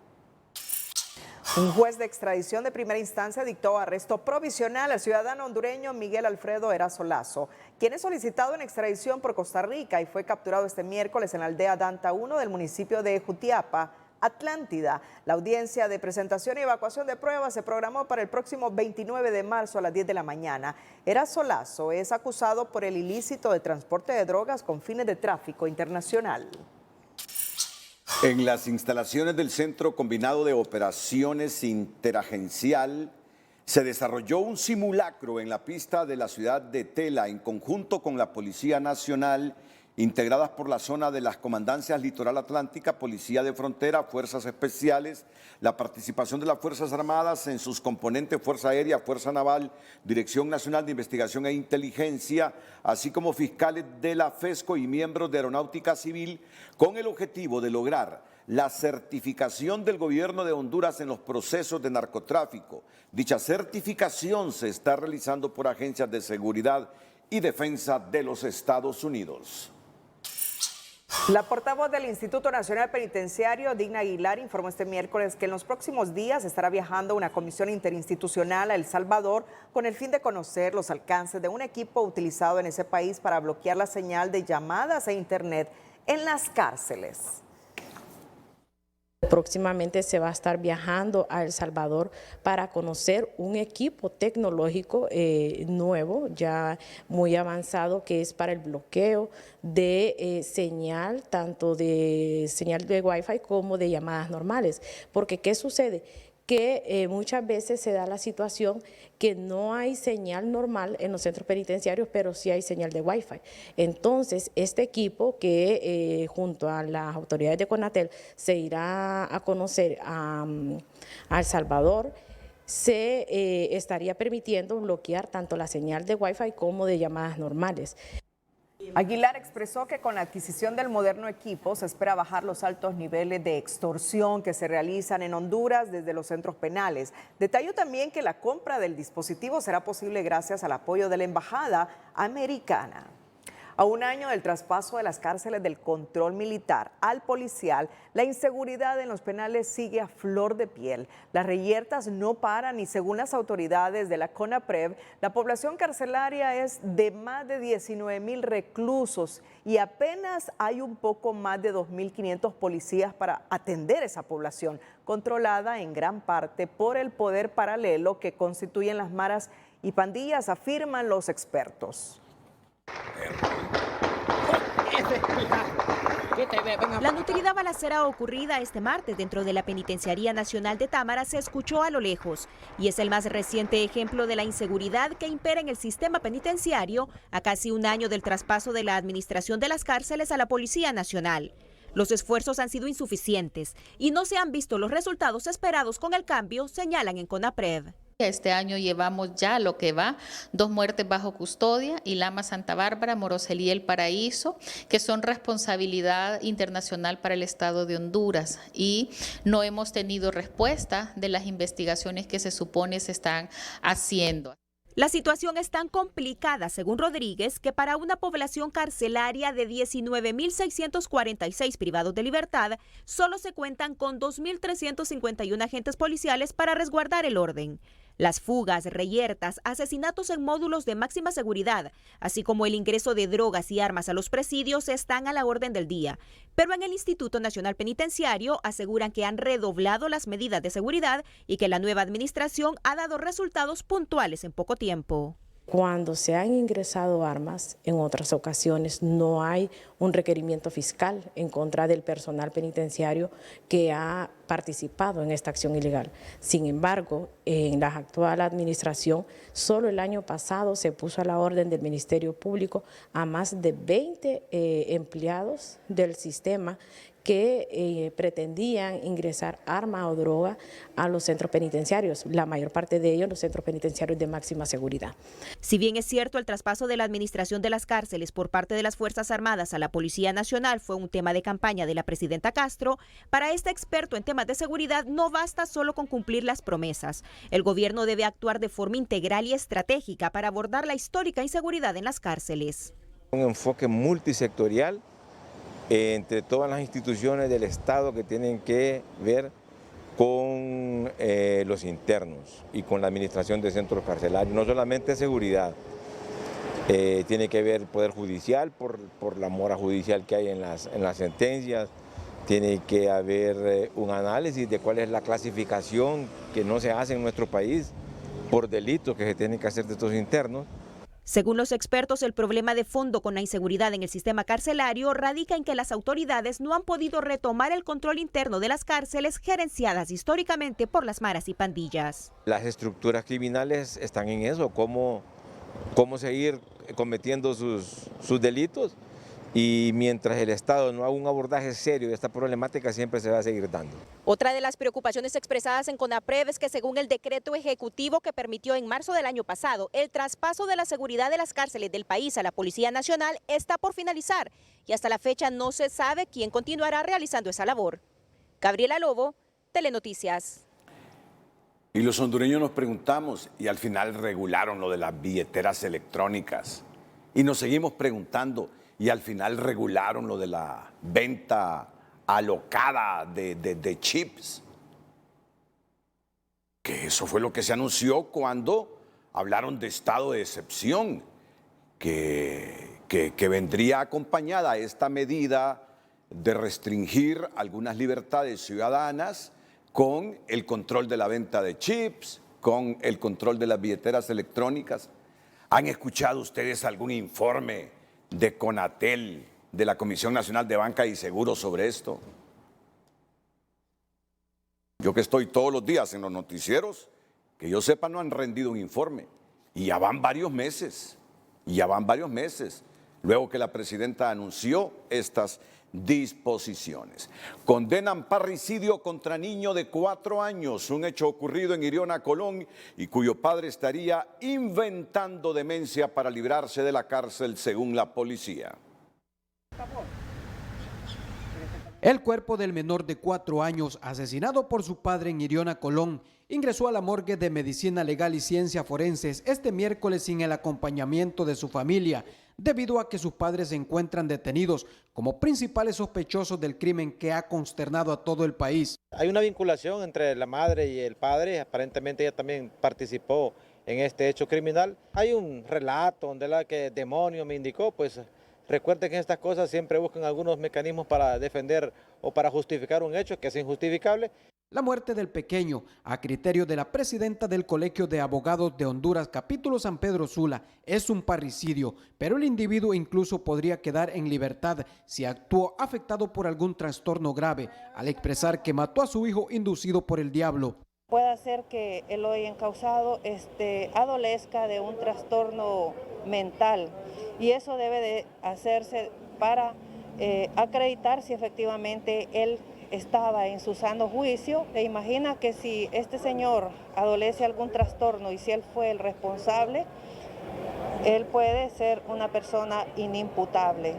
Un juez de extradición de primera instancia dictó arresto provisional al ciudadano hondureño Miguel Alfredo Erazo Lazo, quien es solicitado en extradición por Costa Rica y fue capturado este miércoles en la aldea Danta 1 del municipio de Jutiapa, Atlántida. La audiencia de presentación y evacuación de pruebas se programó para el próximo 29 de marzo a las 10 de la mañana. Erazo Lazo es acusado por el ilícito de transporte de drogas con fines de tráfico internacional. En las instalaciones del Centro Combinado de Operaciones Interagencial se desarrolló un simulacro en la pista de la ciudad de Tela en conjunto con la Policía Nacional, integradas por la zona de las Comandancias Litoral Atlántica, Policía de Frontera, Fuerzas Especiales, la participación de las Fuerzas Armadas en sus componentes Fuerza Aérea, Fuerza Naval, Dirección Nacional de Investigación e Inteligencia, así como fiscales de la FESCO y miembros de Aeronáutica Civil, con el objetivo de lograr la certificación del gobierno de Honduras en los procesos de narcotráfico. Dicha certificación se está realizando por agencias de seguridad y defensa de los Estados Unidos. La portavoz del Instituto Nacional Penitenciario, Digna Aguilar, informó este miércoles que en los próximos días estará viajando una comisión interinstitucional a El Salvador con el fin de conocer los alcances de un equipo utilizado en ese país para bloquear la señal de llamadas a Internet en las cárceles. Próximamente se va a estar viajando a El Salvador para conocer un equipo tecnológico nuevo, ya muy avanzado, que es para el bloqueo de señal, tanto de señal de Wi-Fi como de llamadas normales. Porque ¿qué sucede? Que muchas veces se da la situación que no hay señal normal en los centros penitenciarios, pero sí hay señal de Wi-Fi. Entonces, este equipo que junto a las autoridades de CONATEL se irá a conocer a El Salvador, se estaría permitiendo bloquear tanto la señal de Wi-Fi como de llamadas normales. Aguilar expresó que con la adquisición del moderno equipo se espera bajar los altos niveles de extorsión que se realizan en Honduras desde los centros penales. Detalló también que la compra del dispositivo será posible gracias al apoyo de la Embajada Americana. A un año del traspaso de las cárceles del control militar al policial, la inseguridad en los penales sigue a flor de piel. Las reyertas no paran y según las autoridades de la CONAPREV, la población carcelaria es de más de 19,000 reclusos y apenas hay un poco más de 2,500 policías para atender esa población, controlada en gran parte por el poder paralelo que constituyen las maras y pandillas, afirman los expertos. La nutrida balacera ocurrida este martes dentro de la Penitenciaría Nacional de Támara se escuchó a lo lejos y es el más reciente ejemplo de la inseguridad que impera en el sistema penitenciario a casi un año del traspaso de la administración de las cárceles a la Policía Nacional. Los esfuerzos han sido insuficientes y no se han visto los resultados esperados con el cambio, señalan en CONAPREV. Este año llevamos ya lo que va, 2 muertes bajo custodia, Ilama Santa Bárbara, Moroselí El Paraíso, que son responsabilidad internacional para el Estado de Honduras y no hemos tenido respuesta de las investigaciones que se supone se están haciendo. La situación es tan complicada, según Rodríguez, que para una población carcelaria de 19,646 privados de libertad, solo se cuentan con 2,351 agentes policiales para resguardar el orden. Las fugas, reyertas, asesinatos en módulos de máxima seguridad, así como el ingreso de drogas y armas a los presidios están a la orden del día. Pero en el Instituto Nacional Penitenciario aseguran que han redoblado las medidas de seguridad y que la nueva administración ha dado resultados puntuales en poco tiempo. Cuando se han ingresado armas, en otras ocasiones no hay un requerimiento fiscal en contra del personal penitenciario que ha participado en esta acción ilegal. Sin embargo, en la actual administración, solo el año pasado se puso a la orden del Ministerio Público a más de 20 empleados del sistema que pretendían ingresar arma o droga a los centros penitenciarios, la mayor parte de ellos los centros penitenciarios de máxima seguridad. Si bien es cierto, el traspaso de la administración de las cárceles por parte de las Fuerzas Armadas a la Policía Nacional fue un tema de campaña de la presidenta Castro, para este experto en temas de seguridad no basta solo con cumplir las promesas. El gobierno debe actuar de forma integral y estratégica para abordar la histórica inseguridad en las cárceles. Un enfoque multisectorial entre todas las instituciones del Estado que tienen que ver con los internos y con la administración de centros carcelarios, no solamente seguridad, tiene que ver el Poder Judicial por la mora judicial que hay en las sentencias, tiene que haber un análisis de cuál es la clasificación que no se hace en nuestro país por delitos que se tienen que hacer de estos internos. Según los expertos, el problema de fondo con la inseguridad en el sistema carcelario radica en que las autoridades no han podido retomar el control interno de las cárceles gerenciadas históricamente por las maras y pandillas. Las estructuras criminales están en eso, cómo seguir cometiendo sus delitos, y mientras el Estado no haga un abordaje serio de esta problemática, siempre se va a seguir dando. Otra de las preocupaciones expresadas en CONAPREV es que según el decreto ejecutivo que permitió en marzo del año pasado el traspaso de la seguridad de las cárceles del país a la Policía Nacional está por finalizar y hasta la fecha no se sabe quién continuará realizando esa labor. Gabriela Lobo, Telenoticias. Y los hondureños nos preguntamos, y al final regularon lo de las billeteras electrónicas. Y nos seguimos preguntando, y al final regularon lo de la venta alocada de chips. Que eso fue lo que se anunció cuando hablaron de estado de excepción, que vendría acompañada a esta medida de restringir algunas libertades ciudadanas con el control de la venta de chips, con el control de las billeteras electrónicas. ¿Han escuchado ustedes algún informe de CONATEL, de la Comisión Nacional de Banca y Seguros sobre esto? Yo que estoy todos los días en los noticieros, que yo sepa no han rendido un informe. Y ya van varios meses, luego que la presidenta anunció estas disposiciones. Condenan parricidio contra niño de 4 años, un hecho ocurrido en Iriona, Colón, y cuyo padre estaría inventando demencia para librarse de la cárcel, según la policía. El cuerpo del menor de 4 años, asesinado por su padre en Iriona, Colón, ingresó a la morgue de Medicina Legal y Ciencias Forenses este miércoles sin el acompañamiento de su familia, debido a que sus padres se encuentran detenidos como principales sospechosos del crimen que ha consternado a todo el país. Hay una vinculación entre la madre y el padre, aparentemente ella también participó en este hecho criminal. Hay un relato donde la que demonio me indicó, pues recuerden que estas cosas siempre buscan algunos mecanismos para defender o para justificar un hecho que es injustificable. La muerte del pequeño, a criterio de la presidenta del Colegio de Abogados de Honduras, capítulo San Pedro Sula, es un parricidio, pero el individuo incluso podría quedar en libertad si actuó afectado por algún trastorno grave, al expresar que mató a su hijo inducido por el diablo. Puede ser que el hoy encausado adolezca de un trastorno mental y eso debe de hacerse para acreditar si efectivamente él estaba en su sano juicio. E imagina que si este señor adolece algún trastorno y si él fue el responsable, él puede ser una persona inimputable.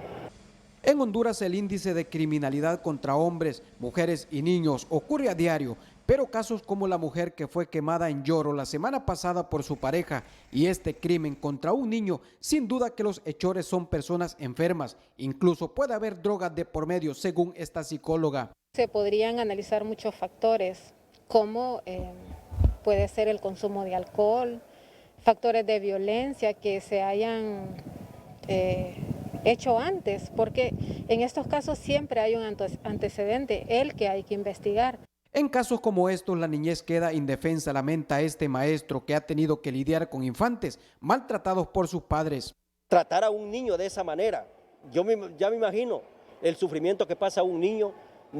En Honduras el índice de criminalidad contra hombres, mujeres y niños ocurre a diario, pero casos como la mujer que fue quemada en Lloro la semana pasada por su pareja y este crimen contra un niño, sin duda que los hechores son personas enfermas, incluso puede haber drogas de por medio, según esta psicóloga. Se podrían analizar muchos factores, como puede ser el consumo de alcohol, factores de violencia que se hayan hecho antes, porque en estos casos siempre hay un antecedente, el que hay que investigar. En casos como estos, la niñez queda indefensa, lamenta este maestro que ha tenido que lidiar con infantes maltratados por sus padres. Tratar a un niño de esa manera, ya me imagino el sufrimiento que pasa a un niño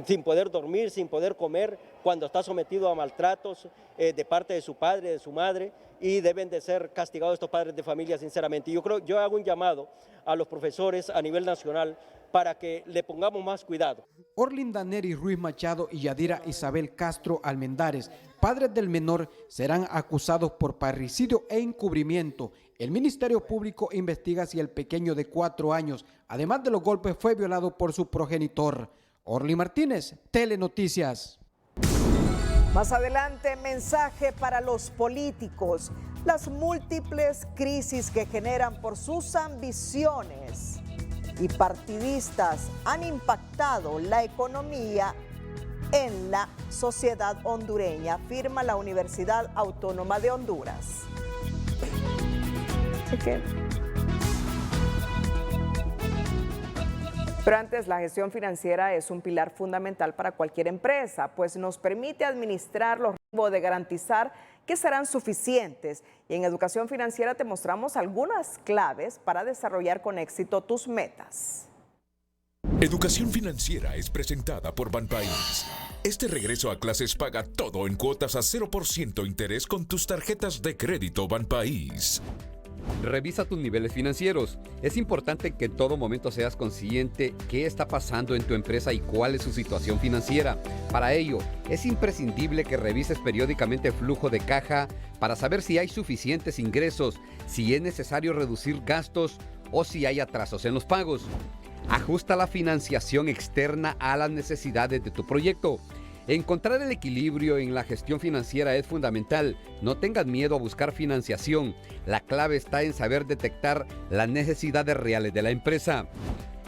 sin poder dormir, sin poder comer, cuando está sometido a maltratos de parte de su padre, de su madre, y deben de ser castigados estos padres de familia, sinceramente. Yo hago un llamado a los profesores a nivel nacional para que le pongamos más cuidado. Orlinda Neri Ruiz Machado y Yadira Isabel Castro Almendares, padres del menor, serán acusados por parricidio e encubrimiento. El Ministerio Público investiga si el pequeño de 4 años, además de los golpes, fue violado por su progenitor. Orly Martínez, Telenoticias. Más adelante, mensaje para los políticos. Las múltiples crisis que generan por sus ambiciones y partidistas han impactado la economía en la sociedad hondureña, afirma la Universidad Autónoma de Honduras. Pero antes, la gestión financiera es un pilar fundamental para cualquier empresa, pues nos permite administrar los riesgos de garantizar que serán suficientes. Y en Educación Financiera te mostramos algunas claves para desarrollar con éxito tus metas. Educación Financiera es presentada por Banpaís. Este regreso a clases paga todo en cuotas a 0% interés con tus tarjetas de crédito Banpaís. Revisa tus niveles financieros. Es importante que en todo momento seas consciente qué está pasando en tu empresa y cuál es su situación financiera. Para ello, es imprescindible que revises periódicamente el flujo de caja para saber si hay suficientes ingresos, si es necesario reducir gastos o si hay atrasos en los pagos. Ajusta la financiación externa a las necesidades de tu proyecto. Encontrar el equilibrio en la gestión financiera es fundamental. No tengas miedo a buscar financiación. La clave está en saber detectar las necesidades reales de la empresa.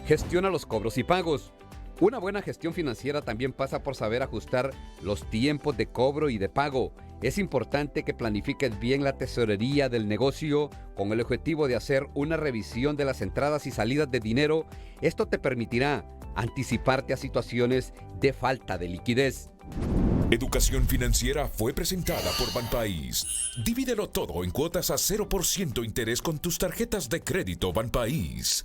Gestiona los cobros y pagos. Una buena gestión financiera también pasa por saber ajustar los tiempos de cobro y de pago. Es importante que planifiques bien la tesorería del negocio con el objetivo de hacer una revisión de las entradas y salidas de dinero. Esto te permitirá anticiparte a situaciones de falta de liquidez. Educación Financiera fue presentada por Banpaís. Divídelo todo en cuotas a 0% interés con tus tarjetas de crédito Banpaís.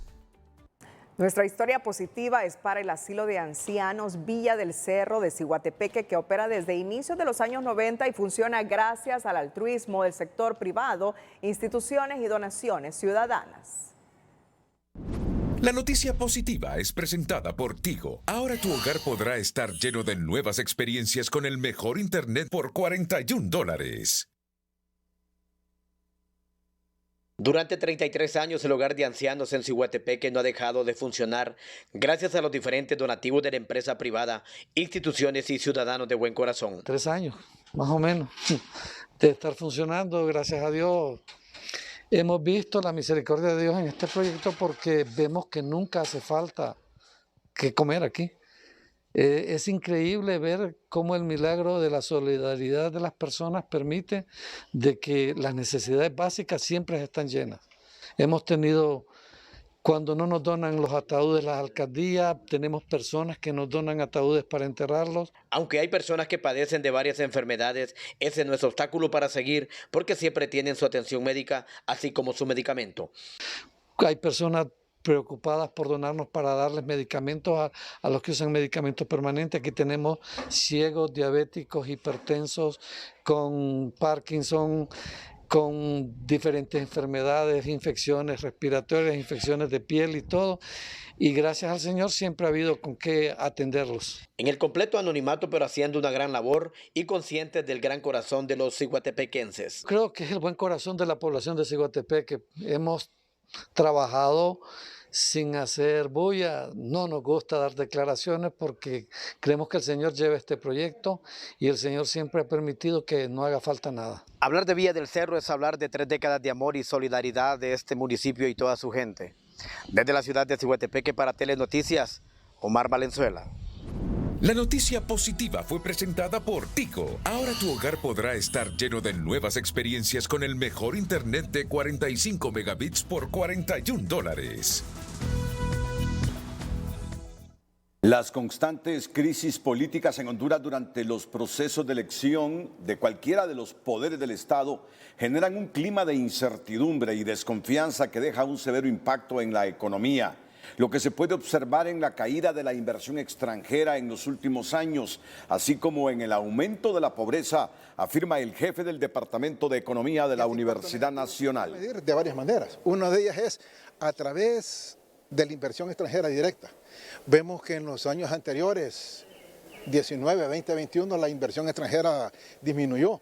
Nuestra historia positiva es para el Asilo de Ancianos Villa del Cerro de Ciguatepeque, que opera desde inicios de los años 90 y funciona gracias al altruismo del sector privado, instituciones y donaciones ciudadanas. La noticia positiva es presentada por Tigo. Ahora tu hogar podrá estar lleno de nuevas experiencias con el mejor internet por $41. Durante 33 años el hogar de ancianos en Ciguatepeque no ha dejado de funcionar gracias a los diferentes donativos de la empresa privada, instituciones y ciudadanos de buen corazón. 3 años, más o menos, de estar funcionando, gracias a Dios. Hemos visto la misericordia de Dios en este proyecto porque vemos que nunca hace falta que comer aquí. Es increíble ver cómo el milagro de la solidaridad de las personas permite de que las necesidades básicas siempre están llenas. Hemos tenido, cuando no nos donan los ataúdes las alcaldías, tenemos personas que nos donan ataúdes para enterrarlos. Aunque hay personas que padecen de varias enfermedades, ese no es obstáculo para seguir porque siempre tienen su atención médica, así como su medicamento. Hay personas preocupadas por donarnos para darles medicamentos a los que usan medicamentos permanentes. Aquí tenemos ciegos, diabéticos, hipertensos, con Parkinson, con diferentes enfermedades, infecciones respiratorias, infecciones de piel y todo. Y gracias al Señor siempre ha habido con qué atenderlos. En el completo anonimato, pero haciendo una gran labor y conscientes del gran corazón de los ciguatepequenses. Creo que es el buen corazón de la población de Ciguatepeque. Hemos trabajado sin hacer bulla, no nos gusta dar declaraciones porque creemos que el Señor lleva este proyecto y el Señor siempre ha permitido que no haga falta nada. Hablar de Villa del Cerro es hablar de 3 décadas de amor y solidaridad de este municipio y toda su gente. Desde la ciudad de Ciguatepeque para Telenoticias, Omar Valenzuela. La noticia positiva fue presentada por Tigo. Ahora tu hogar podrá estar lleno de nuevas experiencias con el mejor internet de 45 megabits por $41. Las constantes crisis políticas en Honduras durante los procesos de elección de cualquiera de los poderes del Estado generan un clima de incertidumbre y desconfianza que deja un severo impacto en la economía. Lo que se puede observar en la caída de la inversión extranjera en los últimos años, así como en el aumento de la pobreza, afirma el jefe del Departamento de Economía de la Universidad Nacional. De varias maneras. Una de ellas es a través de la inversión extranjera directa. Vemos que en los años anteriores, 19, 20, 21, la inversión extranjera disminuyó.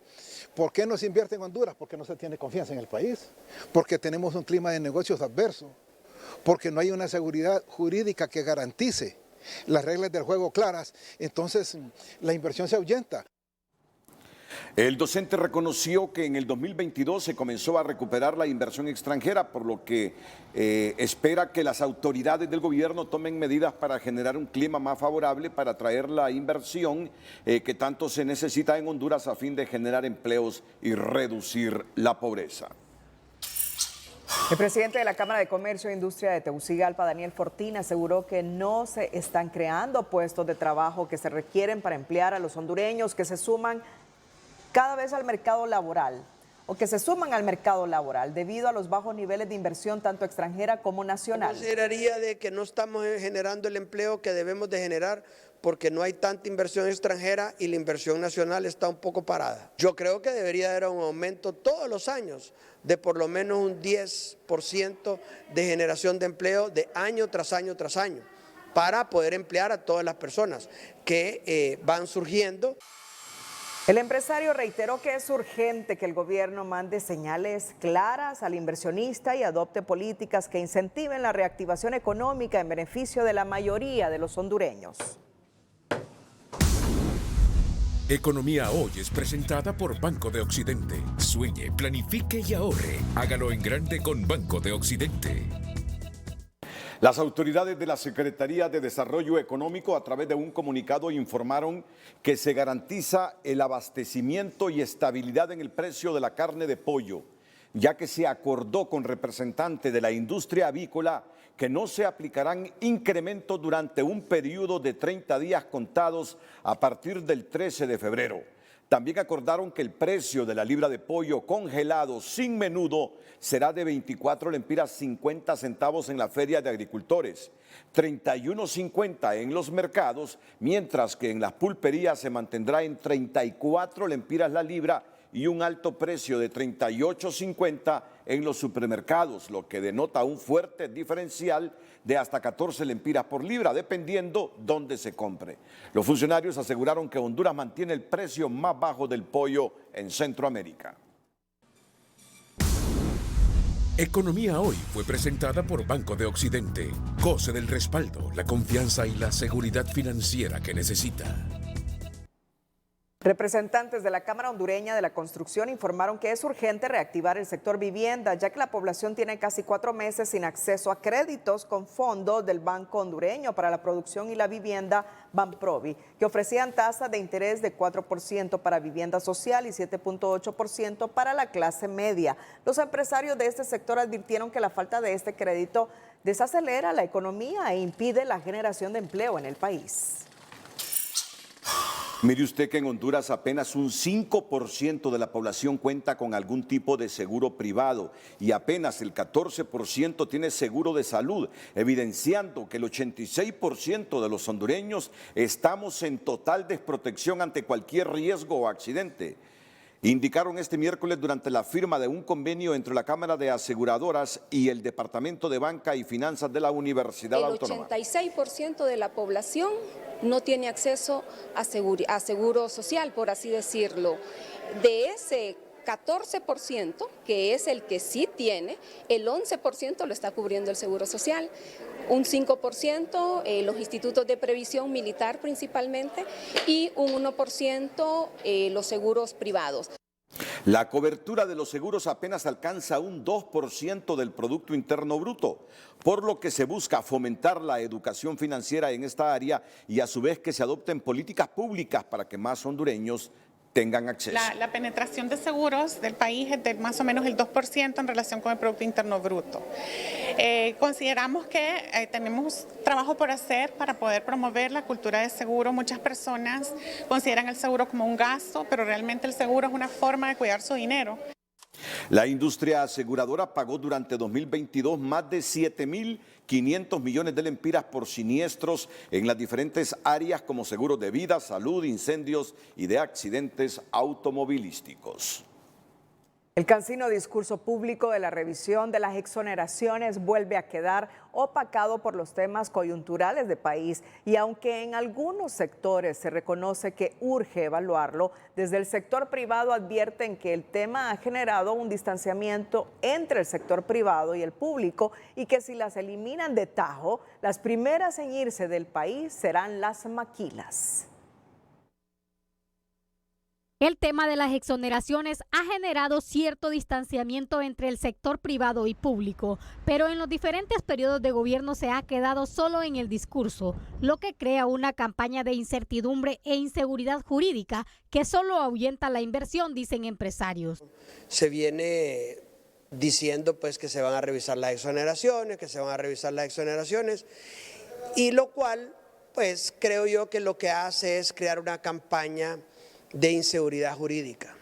¿Por qué no se invierte en Honduras? Porque no se tiene confianza en el país, porque tenemos un clima de negocios adverso, porque no hay una seguridad jurídica que garantice las reglas del juego claras, entonces la inversión se ahuyenta. El docente reconoció que en el 2022 se comenzó a recuperar la inversión extranjera, por lo que espera que las autoridades del gobierno tomen medidas para generar un clima más favorable para atraer la inversión que tanto se necesita en Honduras a fin de generar empleos y reducir la pobreza. El presidente de la Cámara de Comercio e Industria de Tegucigalpa, Daniel Fortín, aseguró que no se están creando puestos de trabajo que se requieren para emplear a los hondureños que se suman cada vez al mercado laboral o que se suman al mercado laboral debido a los bajos niveles de inversión tanto extranjera como nacional. Consideraría de que no estamos generando el empleo que debemos de generar porque no hay tanta inversión extranjera y la inversión nacional está un poco parada. Yo creo que debería haber un aumento todos los años de por lo menos un 10% de generación de empleo de año tras año tras año para poder emplear a todas las personas que van surgiendo. El empresario reiteró que es urgente que el gobierno mande señales claras al inversionista y adopte políticas que incentiven la reactivación económica en beneficio de la mayoría de los hondureños. Economía Hoy es presentada por Banco de Occidente. Sueñe, planifique y ahorre. Hágalo en grande con Banco de Occidente. Las autoridades de la Secretaría de Desarrollo Económico, a través de un comunicado, informaron que se garantiza el abastecimiento y estabilidad en el precio de la carne de pollo, ya que se acordó con representantes de la industria avícola que no se aplicarán incrementos durante un periodo de 30 días contados a partir del 13 de febrero. También acordaron que el precio de la libra de pollo congelado sin menudo será de 24 lempiras 50 centavos en la Feria de Agricultores, 31.50 en los mercados, mientras que en las pulperías se mantendrá en 34 lempiras la libra y un alto precio de 38.50 en los supermercados, lo que denota un fuerte diferencial de hasta 14 lempiras por libra, dependiendo dónde se compre. Los funcionarios aseguraron que Honduras mantiene el precio más bajo del pollo en Centroamérica. Economía Hoy fue presentada por Banco de Occidente. Goce del respaldo, la confianza y la seguridad financiera que necesita. Representantes de la Cámara Hondureña de la Construcción informaron que es urgente reactivar el sector vivienda, ya que la población tiene casi 4 meses sin acceso a créditos con fondos del Banco Hondureño para la Producción y la Vivienda, Banprovi, que ofrecían tasas de interés de 4% para vivienda social y 7.8% para la clase media. Los empresarios de este sector advirtieron que la falta de este crédito desacelera la economía e impide la generación de empleo en el país. Mire usted que en Honduras apenas un 5% de la población cuenta con algún tipo de seguro privado y apenas el 14% tiene seguro de salud, evidenciando que el 86% de los hondureños estamos en total desprotección ante cualquier riesgo o accidente. Indicaron este miércoles durante la firma de un convenio entre la Cámara de Aseguradoras y el Departamento de Banca y Finanzas de la Universidad Autónoma. El 86% de la población no tiene acceso a seguro social, por así decirlo. De ese 14%, que es el que sí tiene, el 11% lo está cubriendo el seguro social, un 5% los institutos de previsión militar principalmente y un 1% los seguros privados. La cobertura de los seguros apenas alcanza un 2% del Producto Interno Bruto, por lo que se busca fomentar la educación financiera en esta área y a su vez que se adopten políticas públicas para que más hondureños tengan acceso. La penetración de seguros del país es de más o menos el 2% en relación con el Producto Interno Bruto. Consideramos que tenemos trabajo por hacer para poder promover la cultura de seguro. Muchas personas consideran el seguro como un gasto, pero realmente el seguro es una forma de cuidar su dinero. La industria aseguradora pagó durante 2022 más de 7.500 millones de lempiras por siniestros en las diferentes áreas como seguros de vida, salud, incendios y de accidentes automovilísticos. El cansino discurso público de la revisión de las exoneraciones vuelve a quedar opacado por los temas coyunturales del país y aunque en algunos sectores se reconoce que urge evaluarlo, desde el sector privado advierten que el tema ha generado un distanciamiento entre el sector privado y el público y que si las eliminan de tajo, las primeras en irse del país serán las maquilas. El tema de las exoneraciones ha generado cierto distanciamiento entre el sector privado y público, pero en los diferentes periodos de gobierno se ha quedado solo en el discurso, lo que crea una campaña de incertidumbre e inseguridad jurídica que solo ahuyenta la inversión, dicen empresarios. Se viene diciendo pues que se van a revisar las exoneraciones, y lo cual pues creo yo que lo que hace es crear una campaña de inseguridad jurídica.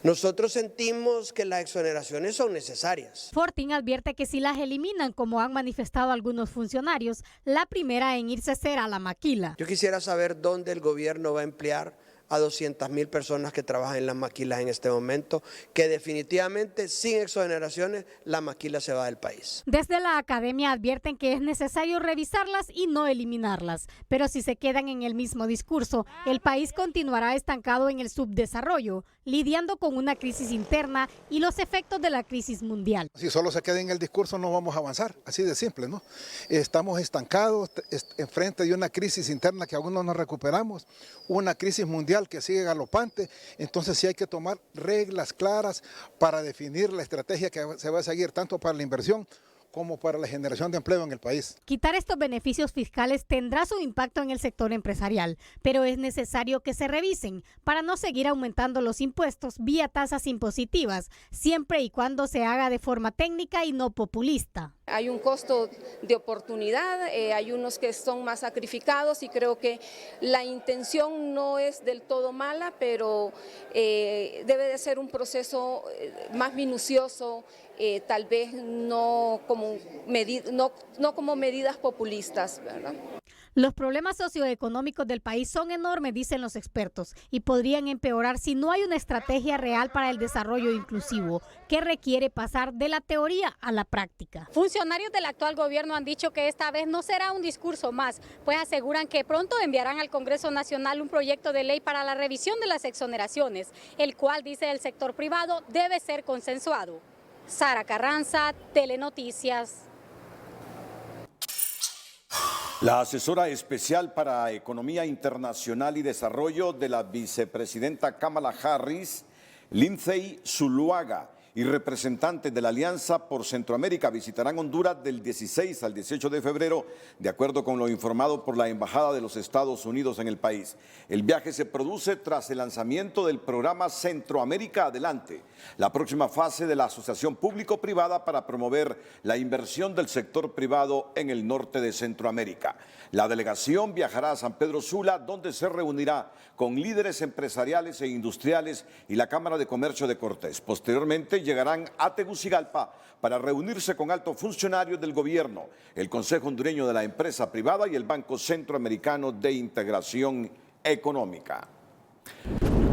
Nosotros sentimos que las exoneraciones son necesarias. Fortín advierte que si las eliminan, como han manifestado algunos funcionarios, la primera en irse será la maquila. Yo quisiera saber dónde el gobierno va a emplear a 200.000 personas que trabajan en las maquilas en este momento, que definitivamente sin exoneraciones la maquila se va del país. Desde la academia advierten que es necesario revisarlas y no eliminarlas, pero si se quedan en el mismo discurso, el país continuará estancado en el subdesarrollo, lidiando con una crisis interna y los efectos de la crisis mundial. Si solo se queda en el discurso no vamos a avanzar, así de simple, ¿no? Estamos estancados enfrente de una crisis interna que aún no nos recuperamos, una crisis mundial que sigue galopante, entonces sí hay que tomar reglas claras para definir la estrategia que se va a seguir tanto para la inversión como para la generación de empleo en el país. Quitar estos beneficios fiscales tendrá su impacto en el sector empresarial, pero es necesario que se revisen para no seguir aumentando los impuestos vía tasas impositivas, siempre y cuando se haga de forma técnica y no populista. Hay un costo de oportunidad, hay unos que son más sacrificados y creo que la intención no es del todo mala, pero debe de ser un proceso más minucioso, tal vez no como medidas populistas, ¿verdad? Los problemas socioeconómicos del país son enormes, dicen los expertos, y podrían empeorar si no hay una estrategia real para el desarrollo inclusivo, que requiere pasar de la teoría a la práctica. Funcionarios del actual gobierno han dicho que esta vez no será un discurso más, pues aseguran que pronto enviarán al Congreso Nacional un proyecto de ley para la revisión de las exoneraciones, el cual, dice el sector privado, debe ser consensuado. Sara Carranza, Telenoticias. La asesora especial para Economía Internacional y Desarrollo de la vicepresidenta Kamala Harris, Lindsay Zuluaga, y representantes de la Alianza por Centroamérica visitarán Honduras del 16 al 18 de febrero, de acuerdo con lo informado por la Embajada de los Estados Unidos en el país. El viaje se produce tras el lanzamiento del programa Centroamérica Adelante, la próxima fase de la asociación público-privada para promover la inversión del sector privado en el norte de Centroamérica. La delegación viajará a San Pedro Sula, donde se reunirá con líderes empresariales e industriales y la Cámara de Comercio de Cortés. Posteriormente llegarán a Tegucigalpa para reunirse con altos funcionarios del gobierno, el Consejo Hondureño de la Empresa Privada y el Banco Centroamericano de Integración Económica.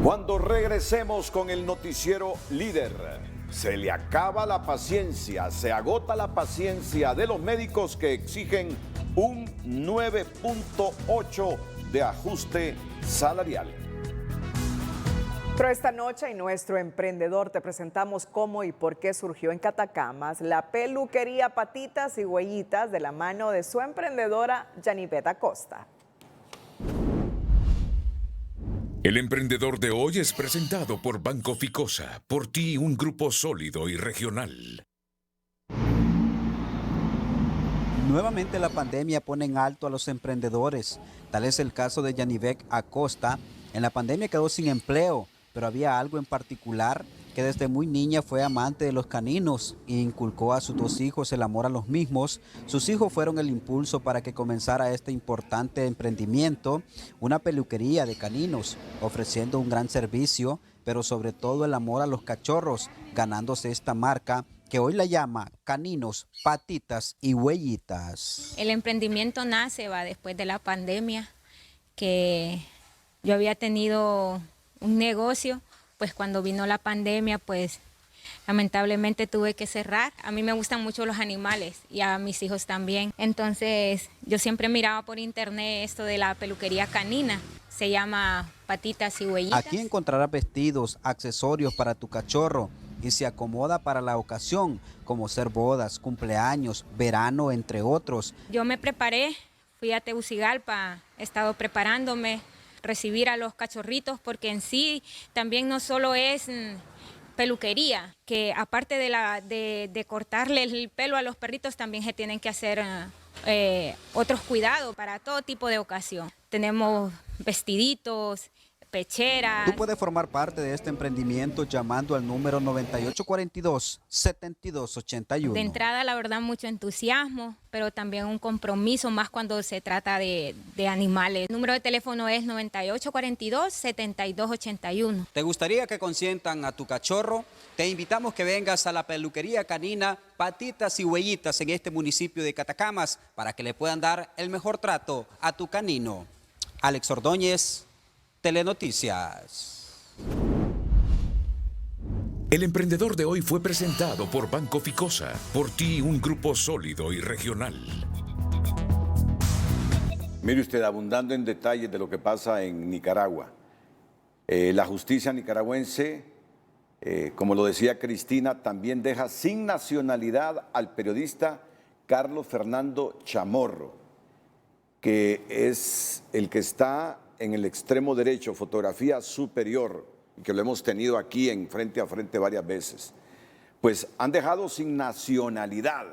Cuando regresemos con el noticiero Líder, se le acaba la paciencia, se agota la paciencia de los médicos que exigen un 9.8 de ajuste salarial. Pero esta noche en Nuestro Emprendedor te presentamos cómo y por qué surgió en Catacamas la peluquería Patitas y Huellitas de la mano de su emprendedora Yanivet Acosta. El emprendedor de hoy es presentado por Banco Ficosa, por ti un grupo sólido y regional. Nuevamente la pandemia pone en alto a los emprendedores. Tal es el caso de Yanivet Acosta. En la pandemia quedó sin empleo, pero había algo en particular, que desde muy niña fue amante de los caninos e inculcó a sus 2 hijos el amor a los mismos. Sus hijos fueron el impulso para que comenzara este importante emprendimiento, una peluquería de caninos, ofreciendo un gran servicio, pero sobre todo el amor a los cachorros, ganándose esta marca que hoy la llama Caninos, Patitas y Huellitas. El emprendimiento nace después de la pandemia, que yo había tenido un negocio, pues cuando vino la pandemia, pues lamentablemente tuve que cerrar. A mí me gustan mucho los animales y a mis hijos también. Entonces yo siempre miraba por internet esto de la peluquería canina. Se llama Patitas y Huellitas. Aquí encontrarás vestidos, accesorios para tu cachorro y se acomoda para la ocasión, como ser bodas, cumpleaños, verano, entre otros. Yo me preparé, fui a Tegucigalpa, he estado preparándome, recibir a los cachorritos, porque en sí también no solo es peluquería, que aparte de cortarle el pelo a los perritos, también se tienen que hacer otros cuidados para todo tipo de ocasión. Tenemos vestiditos, pecheras. Tú puedes formar parte de este emprendimiento llamando al número 9842-7281. De entrada, la verdad, mucho entusiasmo, pero también un compromiso más cuando se trata de animales. El número de teléfono es 9842-7281. ¿Te gustaría que consientan a tu cachorro? Te invitamos que vengas a la peluquería canina Patitas y Huellitas en este municipio de Catacamas para que le puedan dar el mejor trato a tu canino. Alex Ordóñez, Telenoticias. El emprendedor de hoy fue presentado por Banco Ficosa. Por ti, un grupo sólido y regional. Mire usted, abundando en detalles de lo que pasa en Nicaragua. La justicia nicaragüense, como lo decía Cristina, también deja sin nacionalidad al periodista Carlos Fernando Chamorro, que es el que está en el extremo derecho, fotografía superior, que lo hemos tenido aquí en Frente a Frente varias veces. Pues han dejado sin nacionalidad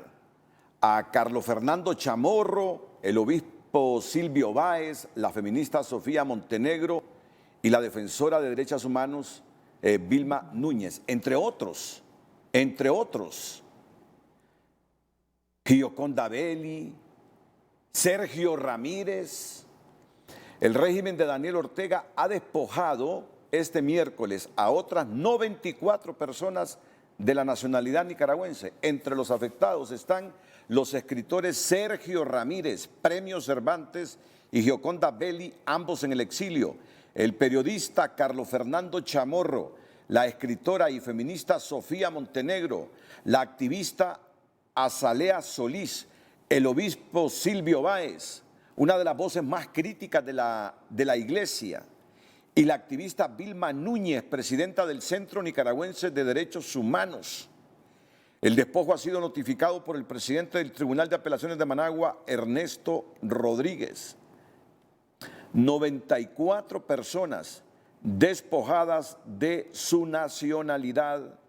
a Carlos Fernando Chamorro, el obispo Silvio Báez, la feminista Sofía Montenegro y la defensora de derechos humanos Vilma Núñez, entre otros. Gioconda Belli, Sergio Ramírez. El régimen de Daniel Ortega ha despojado este miércoles a otras 94 personas de la nacionalidad nicaragüense. Entre los afectados están los escritores Sergio Ramírez, Premio Cervantes, y Gioconda Belli, ambos en el exilio. El periodista Carlos Fernando Chamorro, la escritora y feminista Sofía Montenegro, la activista Azalea Solís, el obispo Silvio Báez, una de las voces más críticas de la iglesia, y la activista Vilma Núñez, presidenta del Centro Nicaragüense de Derechos Humanos. El despojo ha sido notificado por el presidente del Tribunal de Apelaciones de Managua, Ernesto Rodríguez. 94 personas despojadas de su nacionalidad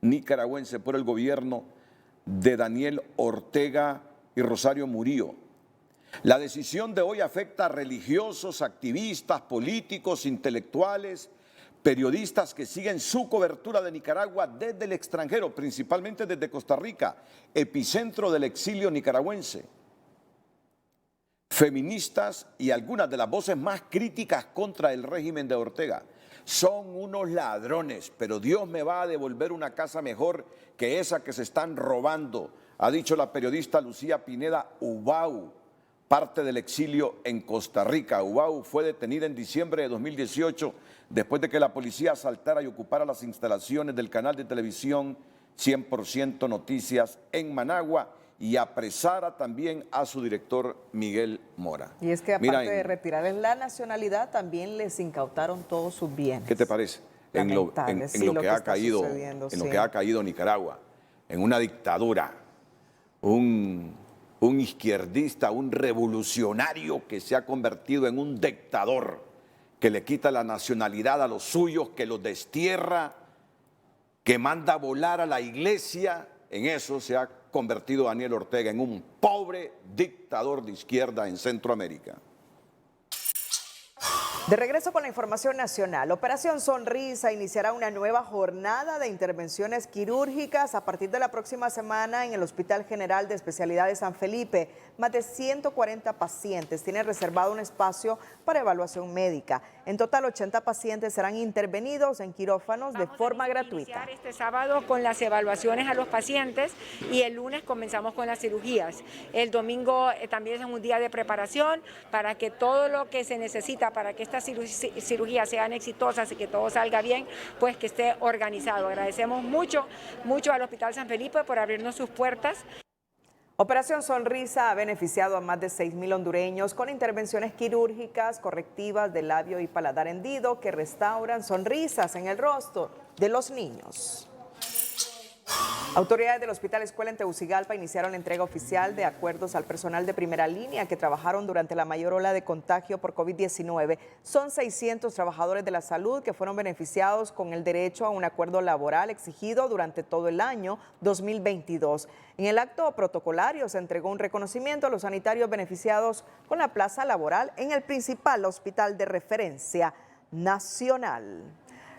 nicaragüense por el gobierno de Daniel Ortega y Rosario Murillo. La decisión de hoy afecta a religiosos, activistas, políticos, intelectuales, periodistas que siguen su cobertura de Nicaragua desde el extranjero, principalmente desde Costa Rica, epicentro del exilio nicaragüense. Feministas y algunas de las voces más críticas contra el régimen de Ortega. Son unos ladrones, pero Dios me va a devolver una casa mejor que esa que se están robando, ha dicho la periodista Lucía Pineda Ubau, parte del exilio en Costa Rica. Ubau fue detenida en diciembre de 2018 después de que la policía asaltara y ocupara las instalaciones del canal de televisión 100% Noticias en Managua y apresara también a su director Miguel Mora. Y es que aparte de retirarles la nacionalidad, también les incautaron todos sus bienes. ¿Qué te parece? En lo que ha caído Nicaragua, en una dictadura, un izquierdista, un revolucionario que se ha convertido en un dictador, que le quita la nacionalidad a los suyos, que los destierra, que manda a volar a la iglesia. En eso se ha convertido Daniel Ortega, en un pobre dictador de izquierda en Centroamérica. De regreso con la información nacional, Operación Sonrisa iniciará una nueva jornada de intervenciones quirúrgicas a partir de la próxima semana en el Hospital General de Especialidades San Felipe. Más de 140 pacientes tienen reservado un espacio para evaluación médica. En total, 80 pacientes serán intervenidos en quirófanos de forma gratuita. Este sábado con las evaluaciones a los pacientes y el lunes comenzamos con las cirugías. El domingo también es un día de preparación para que todo lo que se necesita para que estas cirugías sean exitosas y que todo salga bien, pues que esté organizado. Agradecemos mucho al Hospital San Felipe por abrirnos sus puertas. Operación Sonrisa ha beneficiado a más de 6,000 hondureños con intervenciones quirúrgicas correctivas de labio y paladar hendido que restauran sonrisas en el rostro de los niños. Autoridades del Hospital Escuela en Tegucigalpa iniciaron la entrega oficial de acuerdos al personal de primera línea que trabajaron durante la mayor ola de contagio por COVID-19. Son 600 trabajadores de la salud que fueron beneficiados con el derecho a un acuerdo laboral exigido durante todo el año 2022. En el acto protocolario se entregó un reconocimiento a los sanitarios beneficiados con la plaza laboral en el principal hospital de referencia nacional.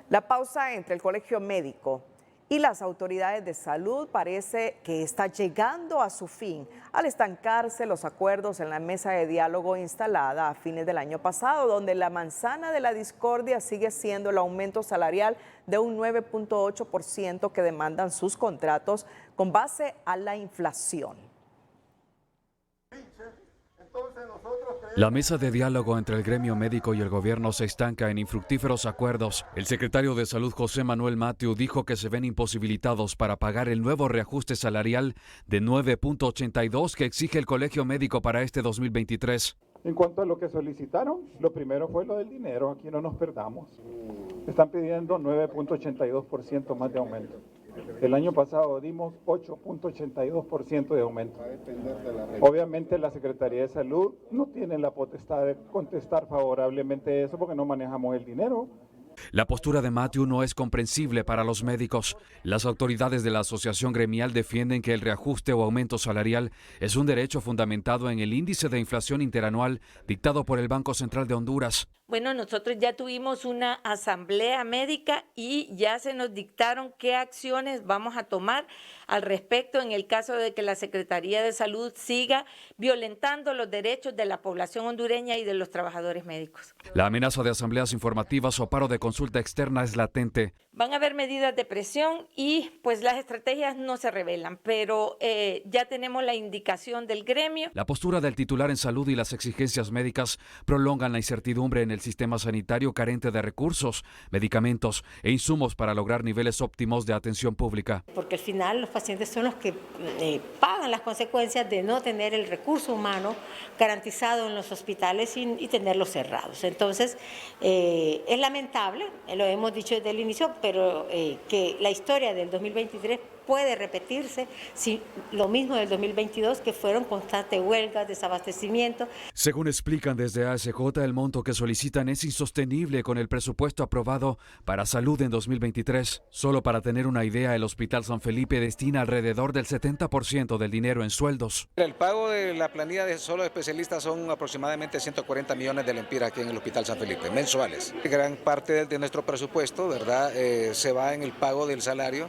La pausa entre el Colegio Médico y las autoridades de salud parece que está llegando a su fin al estancarse los acuerdos en la mesa de diálogo instalada a fines del año pasado, donde la manzana de la discordia sigue siendo el aumento salarial de un 9.8% que demandan sus contratos con base a la inflación. La mesa de diálogo entre el gremio médico y el gobierno se estanca en infructíferos acuerdos. El secretario de Salud, José Manuel Mathieu, dijo que se ven imposibilitados para pagar el nuevo reajuste salarial de 9.82 que exige el Colegio Médico para este 2023. En cuanto a lo que solicitaron, lo primero fue lo del dinero, aquí no nos perdamos. Están pidiendo 9.82% más de aumento. El año pasado dimos 8.82% de aumento. Obviamente la Secretaría de Salud no tiene la potestad de contestar favorablemente eso porque no manejamos el dinero. La postura de Mathieu no es comprensible para los médicos. Las autoridades de la asociación gremial defienden que el reajuste o aumento salarial es un derecho fundamentado en el índice de inflación interanual dictado por el Banco Central de Honduras. Bueno, nosotros ya tuvimos una asamblea médica y ya se nos dictaron qué acciones vamos a tomar al respecto en el caso de que la Secretaría de Salud siga violentando los derechos de la población hondureña y de los trabajadores médicos. La amenaza de asambleas informativas o paro de consulta externa es latente. Van a haber medidas de presión y pues las estrategias no se revelan, pero ya tenemos la indicación del gremio. La postura del titular en salud y las exigencias médicas prolongan la incertidumbre en el sistema sanitario carente de recursos, medicamentos e insumos para lograr niveles óptimos de atención pública. Porque al final los pacientes son los que pagan las consecuencias de no tener el recurso humano garantizado en los hospitales y tenerlos cerrados. Entonces, es lamentable, lo hemos dicho desde el inicio, pero que la historia del 2023 puede repetirse, si lo mismo del 2022, que fueron constantes huelgas, desabastecimiento. Según explican desde ASJ, el monto que solicitan es insostenible con el presupuesto aprobado para salud en 2023. Solo para tener una idea, el Hospital San Felipe destina alrededor del 70% del dinero en sueldos. El pago de la planilla de solo especialistas son aproximadamente 140 millones de lempiras aquí en el Hospital San Felipe, mensuales. Gran parte de nuestro presupuesto, ¿verdad?, se va en el pago del salario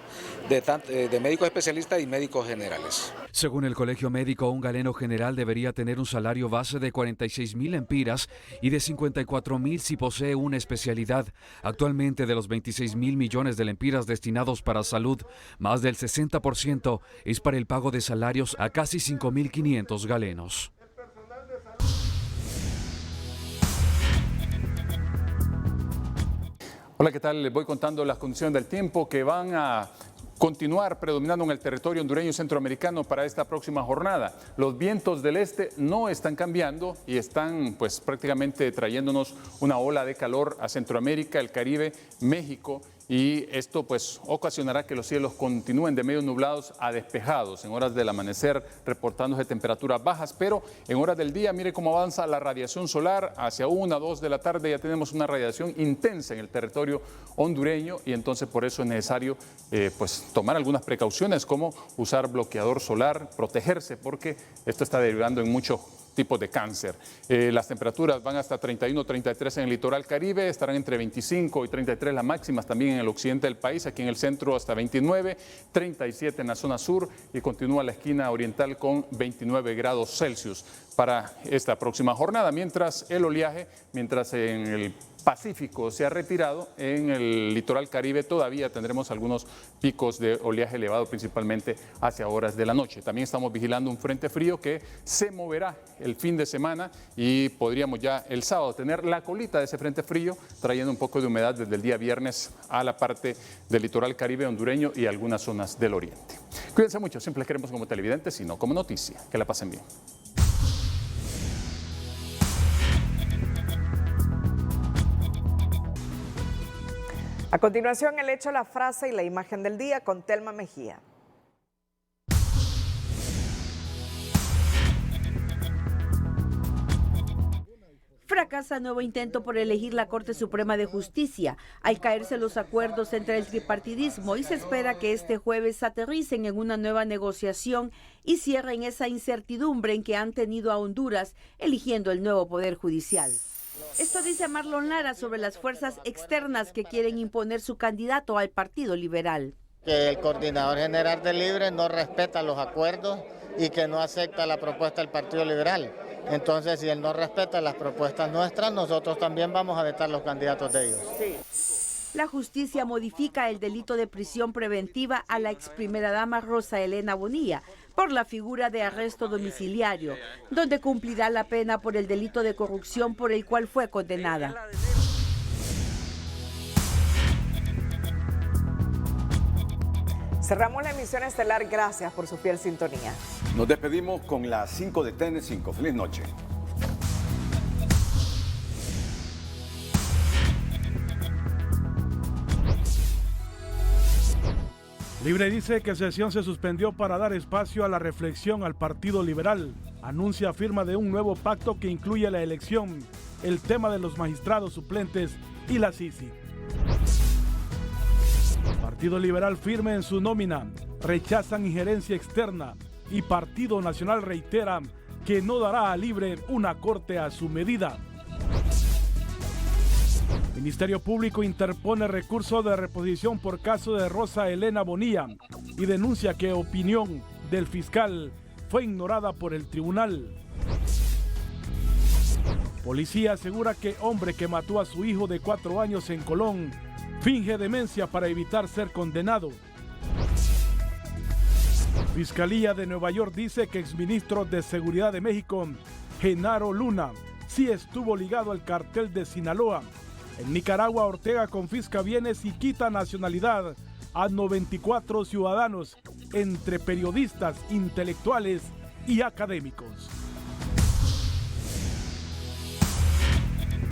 de médicos especialistas y médicos generales. Según el Colegio Médico, un galeno general debería tener un salario base de 46,000 lempiras y de 54,000 si posee una especialidad. Actualmente, de los 26,000 millones de lempiras destinados para salud, más del 60% es para el pago de salarios a casi 5,500 galenos. Hola, ¿qué tal? Les voy contando las condiciones del tiempo que van a continuar predominando en el territorio hondureño y centroamericano para esta próxima jornada. Los vientos del este no están cambiando y están pues prácticamente trayéndonos una ola de calor a Centroamérica, el Caribe, México, y esto pues ocasionará que los cielos continúen de medio nublados a despejados. En horas del amanecer reportándose temperaturas bajas, pero en horas del día mire cómo avanza la radiación solar. Hacia 1, 2 de la tarde ya tenemos una radiación intensa en el territorio hondureño y entonces por eso es necesario pues tomar algunas precauciones como usar bloqueador solar, protegerse porque esto está derivando en muchos tipos de cáncer. Las temperaturas van hasta 31, 33 en el litoral Caribe, estarán entre 25 y 33 las máximas también en el occidente del país, aquí en el centro hasta 29, 37 en la zona sur y continúa la esquina oriental con 29 grados Celsius para esta próxima jornada, mientras el oleaje, mientras en el Pacífico se ha retirado, en el litoral Caribe todavía tendremos algunos picos de oleaje elevado, principalmente hacia horas de la noche. También estamos vigilando un frente frío que se moverá el fin de semana y podríamos ya el sábado tener la colita de ese frente frío, trayendo un poco de humedad desde el día viernes a la parte del litoral Caribe hondureño y algunas zonas del oriente. Cuídense mucho, siempre les queremos como televidentes, sino como noticia. Que la pasen bien. A continuación, el hecho, la frase y la imagen del día con Telma Mejía. Fracasa nuevo intento por elegir la Corte Suprema de Justicia al caerse los acuerdos entre el tripartidismo y se espera que este jueves aterricen en una nueva negociación y cierren esa incertidumbre en que han tenido a Honduras eligiendo el nuevo Poder Judicial. Esto dice Marlon Lara sobre las fuerzas externas que quieren imponer su candidato al Partido Liberal. Que el coordinador general del Libre no respeta los acuerdos y que no acepta la propuesta del Partido Liberal. Entonces, si él no respeta las propuestas nuestras, nosotros también vamos a vetar los candidatos de ellos. La justicia modifica el delito de prisión preventiva a la ex primera dama Rosa Elena Bonilla por la figura de arresto domiciliario, donde cumplirá la pena por el delito de corrupción por el cual fue condenada. Cerramos la emisión estelar. Gracias por su fiel sintonía. Nos despedimos con las 5 de TN5. Feliz noche. Libre dice que sesión se suspendió para dar espacio a la reflexión al Partido Liberal. Anuncia firma de un nuevo pacto que incluye la elección, el tema de los magistrados suplentes y la CICI. Partido Liberal firme en su nómina, rechazan injerencia externa y Partido Nacional reitera que no dará a Libre una corte a su medida. Ministerio Público interpone recurso de reposición por caso de Rosa Elena Bonilla y denuncia que opinión del fiscal fue ignorada por el tribunal. Policía asegura que hombre que mató a su hijo de 4 años en Colón finge demencia para evitar ser condenado. Fiscalía de Nueva York dice que exministro de Seguridad de México, Genaro Luna, sí estuvo ligado al cartel de Sinaloa. En Nicaragua, Ortega confisca bienes y quita nacionalidad a 94 ciudadanos, entre periodistas, intelectuales y académicos.